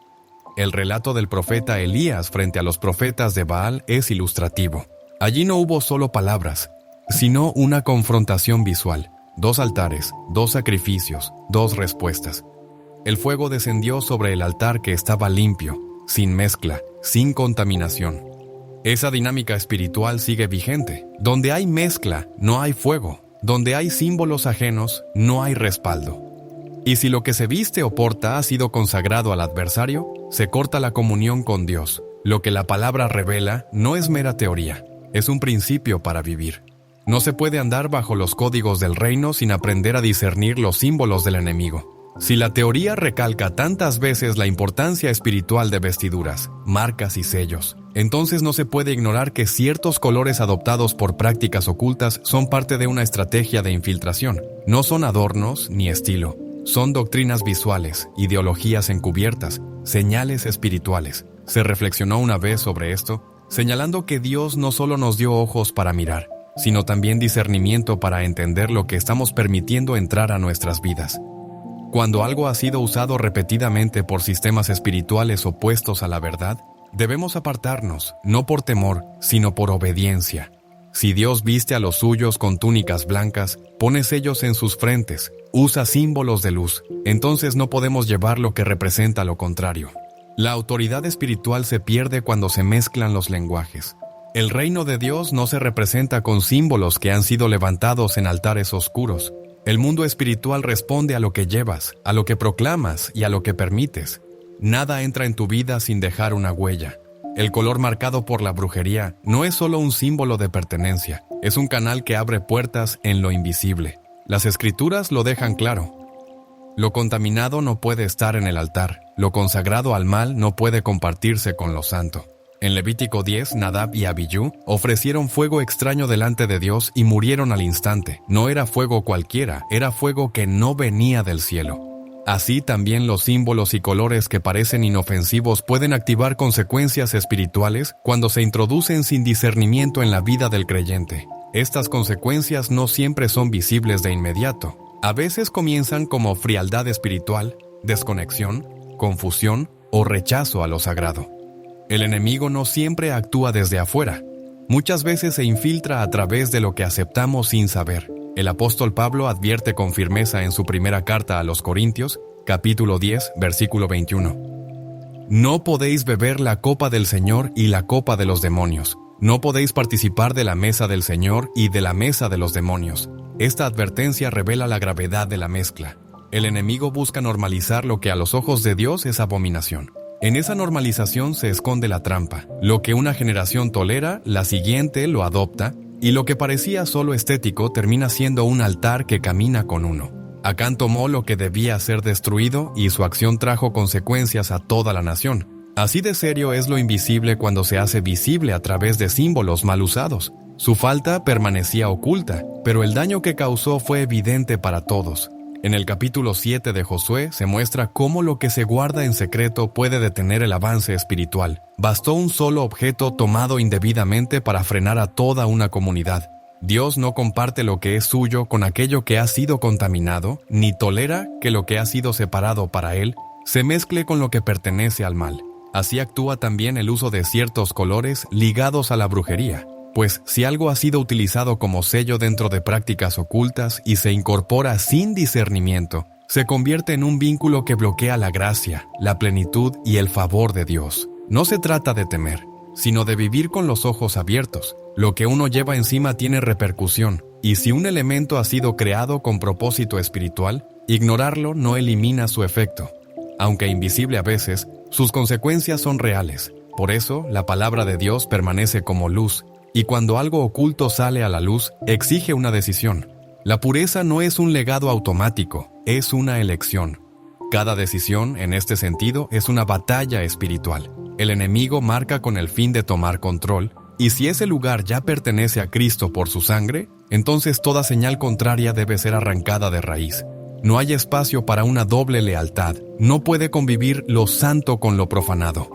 El relato del profeta Elías frente a los profetas de Baal es ilustrativo. Allí no hubo solo palabras, sino una confrontación visual. 2 altares, 2 sacrificios, 2 respuestas. El fuego descendió sobre el altar que estaba limpio, sin mezcla, sin contaminación. Esa dinámica espiritual sigue vigente. Donde hay mezcla, no hay fuego. Donde hay símbolos ajenos, no hay respaldo. Y si lo que se viste o porta ha sido consagrado al adversario, se corta la comunión con Dios. Lo que la palabra revela no es mera teoría, es un principio para vivir. No se puede andar bajo los códigos del reino sin aprender a discernir los símbolos del enemigo. Si la teoría recalca tantas veces la importancia espiritual de vestiduras, marcas y sellos, entonces no se puede ignorar que ciertos colores adoptados por prácticas ocultas son parte de una estrategia de infiltración. No son adornos ni estilo, son doctrinas visuales, ideologías encubiertas, señales espirituales. Se reflexionó una vez sobre esto, señalando que Dios no solo nos dio ojos para mirar, sino también discernimiento para entender lo que estamos permitiendo entrar a nuestras vidas. Cuando algo ha sido usado repetidamente por sistemas espirituales opuestos a la verdad, debemos apartarnos, no por temor, sino por obediencia. Si Dios viste a los suyos con túnicas blancas, pone sellos en sus frentes, usa símbolos de luz, entonces no podemos llevar lo que representa lo contrario. La autoridad espiritual se pierde cuando se mezclan los lenguajes. El reino de Dios no se representa con símbolos que han sido levantados en altares oscuros. El mundo espiritual responde a lo que llevas, a lo que proclamas y a lo que permites. Nada entra en tu vida sin dejar una huella. El color marcado por la brujería no es solo un símbolo de pertenencia, es un canal que abre puertas en lo invisible. Las Escrituras lo dejan claro. Lo contaminado no puede estar en el altar, lo consagrado al mal no puede compartirse con lo santo. En Levítico 10, Nadab y Abiyú ofrecieron fuego extraño delante de Dios y murieron al instante. No era fuego cualquiera, era fuego que no venía del cielo. Así también los símbolos y colores que parecen inofensivos pueden activar consecuencias espirituales cuando se introducen sin discernimiento en la vida del creyente. Estas consecuencias no siempre son visibles de inmediato. A veces comienzan como frialdad espiritual, desconexión, confusión o rechazo a lo sagrado. El enemigo no siempre actúa desde afuera. Muchas veces se infiltra a través de lo que aceptamos sin saber. El apóstol Pablo advierte con firmeza en su primera carta a los Corintios, capítulo 10, versículo 21. No podéis beber la copa del Señor y la copa de los demonios. No podéis participar de la mesa del Señor y de la mesa de los demonios. Esta advertencia revela la gravedad de la mezcla. El enemigo busca normalizar lo que a los ojos de Dios es abominación. En esa normalización se esconde la trampa. Lo que una generación tolera, la siguiente lo adopta, y lo que parecía solo estético termina siendo un altar que camina con uno. Acán tomó lo que debía ser destruido y su acción trajo consecuencias a toda la nación. Así de serio es lo invisible cuando se hace visible a través de símbolos mal usados. Su falta permanecía oculta, pero el daño que causó fue evidente para todos. En el capítulo 7 de Josué se muestra cómo lo que se guarda en secreto puede detener el avance espiritual. Bastó un solo objeto tomado indebidamente para frenar a toda una comunidad. Dios no comparte lo que es suyo con aquello que ha sido contaminado, ni tolera que lo que ha sido separado para Él se mezcle con lo que pertenece al mal. Así actúa también el uso de ciertos colores ligados a la brujería. Pues si algo ha sido utilizado como sello dentro de prácticas ocultas y se incorpora sin discernimiento, se convierte en un vínculo que bloquea la gracia, la plenitud y el favor de Dios. No se trata de temer, sino de vivir con los ojos abiertos. Lo que uno lleva encima tiene repercusión, y si un elemento ha sido creado con propósito espiritual, ignorarlo no elimina su efecto. Aunque invisible a veces, sus consecuencias son reales. Por eso, la palabra de Dios permanece como luz, y cuando algo oculto sale a la luz, exige una decisión. La pureza no es un legado automático, es una elección. Cada decisión, en este sentido, es una batalla espiritual. El enemigo marca con el fin de tomar control, y si ese lugar ya pertenece a Cristo por su sangre, entonces toda señal contraria debe ser arrancada de raíz. No hay espacio para una doble lealtad, no puede convivir lo santo con lo profanado.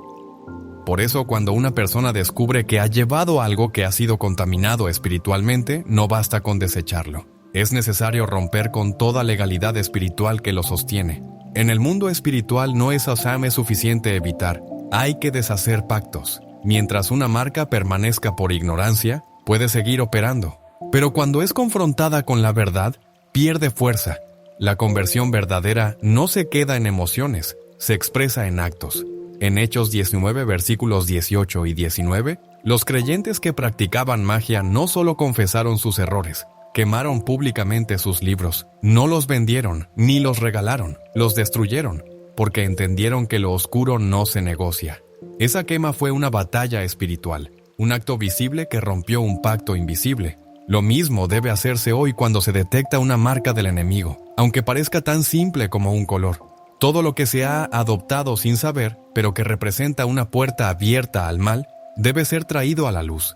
Por eso, cuando una persona descubre que ha llevado algo que ha sido contaminado espiritualmente, no basta con desecharlo. Es necesario romper con toda legalidad espiritual que lo sostiene. En el mundo espiritual no es suficiente evitar, hay que deshacer pactos. Mientras una marca permanezca por ignorancia, puede seguir operando. Pero cuando es confrontada con la verdad, pierde fuerza. La conversión verdadera no se queda en emociones, se expresa en actos. En Hechos 19, versículos 18 y 19, los creyentes que practicaban magia no solo confesaron sus errores, quemaron públicamente sus libros, no los vendieron ni los regalaron, los destruyeron, porque entendieron que lo oscuro no se negocia. Esa quema fue una batalla espiritual, un acto visible que rompió un pacto invisible. Lo mismo debe hacerse hoy cuando se detecta una marca del enemigo, aunque parezca tan simple como un color. Todo lo que se ha adoptado sin saber, pero que representa una puerta abierta al mal, debe ser traído a la luz.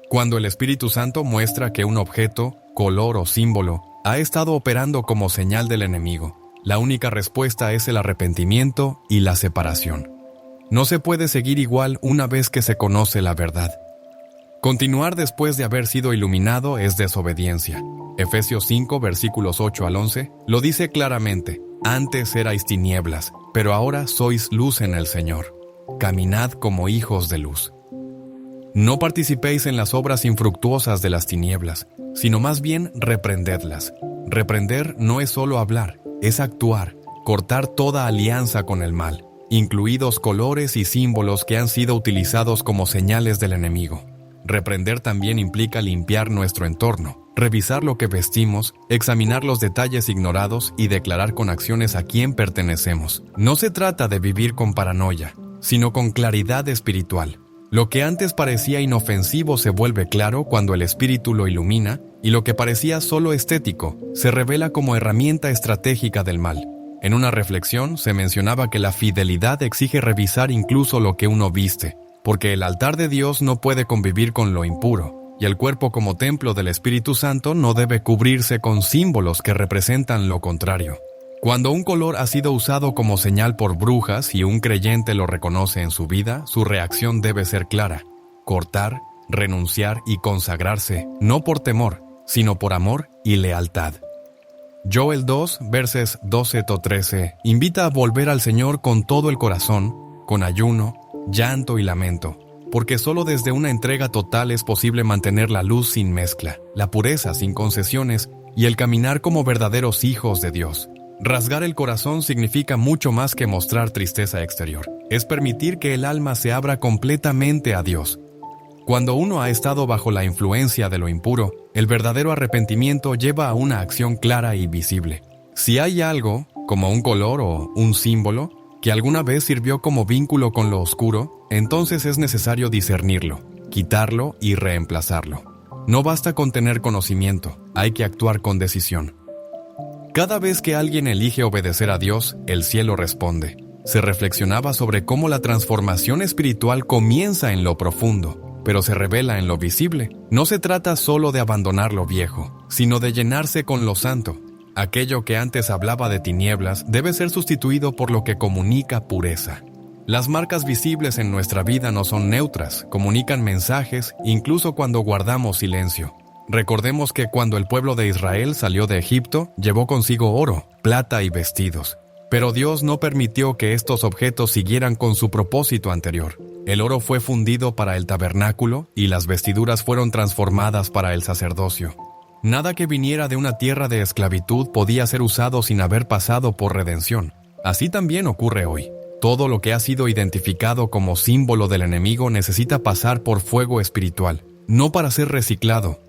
Cuando el Espíritu Santo muestra que un objeto, color o símbolo ha estado operando como señal del enemigo, la única respuesta es el arrepentimiento y la separación. No se puede seguir igual una vez que se conoce la verdad. Continuar después de haber sido iluminado es desobediencia. Efesios 5, versículos 8 al 11, lo dice claramente. Antes erais tinieblas, pero ahora sois luz en el Señor. Caminad como hijos de luz. No participéis en las obras infructuosas de las tinieblas, sino más bien reprendedlas. Reprender no es solo hablar, es actuar, cortar toda alianza con el mal. incluidos colores y símbolos que han sido utilizados como señales del enemigo. Reprender también implica limpiar nuestro entorno, revisar lo que vestimos, examinar los detalles ignorados y declarar con acciones a quién pertenecemos. No se trata de vivir con paranoia, sino con claridad espiritual. Lo que antes parecía inofensivo se vuelve claro cuando el Espíritu lo ilumina, y lo que parecía solo estético se revela como herramienta estratégica del mal. En una reflexión se mencionaba que la fidelidad exige revisar incluso lo que uno viste, porque el altar de Dios no puede convivir con lo impuro, y el cuerpo como templo del Espíritu Santo no debe cubrirse con símbolos que representan lo contrario. Cuando un color ha sido usado como señal por brujas y un creyente lo reconoce en su vida, su reacción debe ser clara: cortar, renunciar y consagrarse, no por temor, sino por amor y lealtad. Joel 2, verses 12-13, invita a volver al Señor con todo el corazón, con ayuno, llanto y lamento, porque solo desde una entrega total es posible mantener la luz sin mezcla, la pureza sin concesiones y el caminar como verdaderos hijos de Dios. Rasgar el corazón significa mucho más que mostrar tristeza exterior. Es permitir que el alma se abra completamente a Dios. Cuando uno ha estado bajo la influencia de lo impuro, el verdadero arrepentimiento lleva a una acción clara y visible. Si hay algo, como un color o un símbolo, que alguna vez sirvió como vínculo con lo oscuro, entonces es necesario discernirlo, quitarlo y reemplazarlo. No basta con tener conocimiento, hay que actuar con decisión. Cada vez que alguien elige obedecer a Dios, el cielo responde. Se reflexionaba sobre cómo la transformación espiritual comienza en lo profundo, pero se revela en lo visible. No se trata solo de abandonar lo viejo, sino de llenarse con lo santo. Aquello que antes hablaba de tinieblas debe ser sustituido por lo que comunica pureza. Las marcas visibles en nuestra vida no son neutras, comunican mensajes incluso cuando guardamos silencio. Recordemos que cuando el pueblo de Israel salió de Egipto, llevó consigo oro, plata y vestidos. Pero Dios no permitió que estos objetos siguieran con su propósito anterior. El oro fue fundido para el tabernáculo y las vestiduras fueron transformadas para el sacerdocio. Nada que viniera de una tierra de esclavitud podía ser usado sin haber pasado por redención. Así también ocurre hoy. Todo lo que ha sido identificado como símbolo del enemigo necesita pasar por fuego espiritual, no para ser reciclado,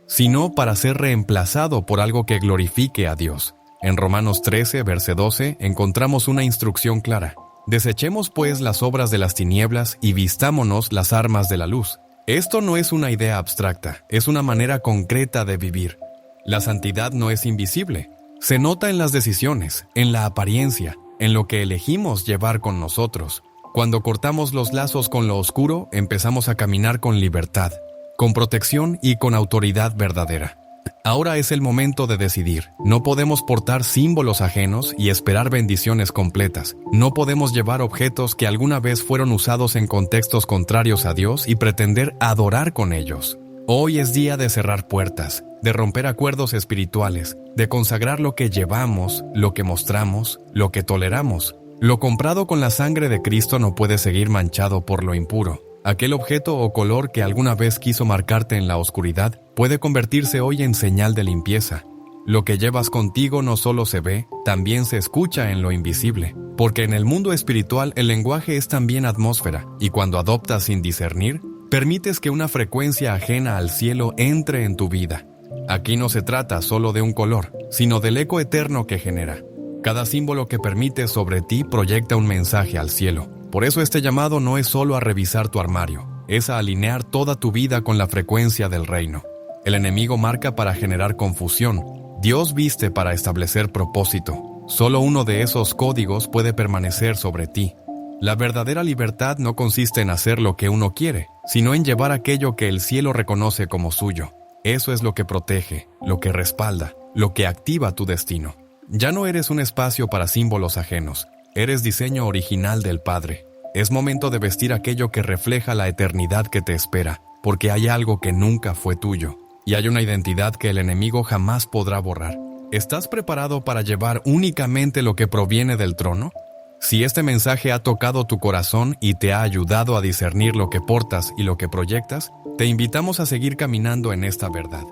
sino para ser reemplazado por algo que glorifique a Dios. En Romanos 13, verso 12, encontramos una instrucción clara. Desechemos pues las obras de las tinieblas y vistámonos las armas de la luz. Esto no es una idea abstracta, es una manera concreta de vivir. La santidad no es invisible. Se nota en las decisiones, en la apariencia, en lo que elegimos llevar con nosotros. Cuando cortamos los lazos con lo oscuro, empezamos a caminar con libertad, con protección y con autoridad verdadera. Ahora es el momento de decidir. No podemos portar símbolos ajenos y esperar bendiciones completas. No podemos llevar objetos que alguna vez fueron usados en contextos contrarios a Dios y pretender adorar con ellos. Hoy es día de cerrar puertas, de romper acuerdos espirituales, de consagrar lo que llevamos, lo que mostramos, lo que toleramos. Lo comprado con la sangre de Cristo no puede seguir manchado por lo impuro. Aquel objeto o color que alguna vez quiso marcarte en la oscuridad puede convertirse hoy en señal de limpieza. Lo que llevas contigo no solo se ve, también se escucha en lo invisible. Porque en el mundo espiritual el lenguaje es también atmósfera, y cuando adoptas sin discernir, permites que una frecuencia ajena al cielo entre en tu vida. Aquí no se trata solo de un color, sino del eco eterno que genera. Cada símbolo que permites sobre ti proyecta un mensaje al cielo. Por eso este llamado no es solo a revisar tu armario, es a alinear toda tu vida con la frecuencia del reino. El enemigo marca para generar confusión, Dios viste para establecer propósito. Solo uno de esos códigos puede permanecer sobre ti. La verdadera libertad no consiste en hacer lo que uno quiere, sino en llevar aquello que el cielo reconoce como suyo. Eso es lo que protege, lo que respalda, lo que activa tu destino. Ya no eres un espacio para símbolos ajenos. Eres diseño original del Padre. Es momento de vestir aquello que refleja la eternidad que te espera, porque hay algo que nunca fue tuyo, y hay una identidad que el enemigo jamás podrá borrar. ¿Estás preparado para llevar únicamente lo que proviene del trono? Si este mensaje ha tocado tu corazón y te ha ayudado a discernir lo que portas y lo que proyectas, te invitamos a seguir caminando en esta verdad.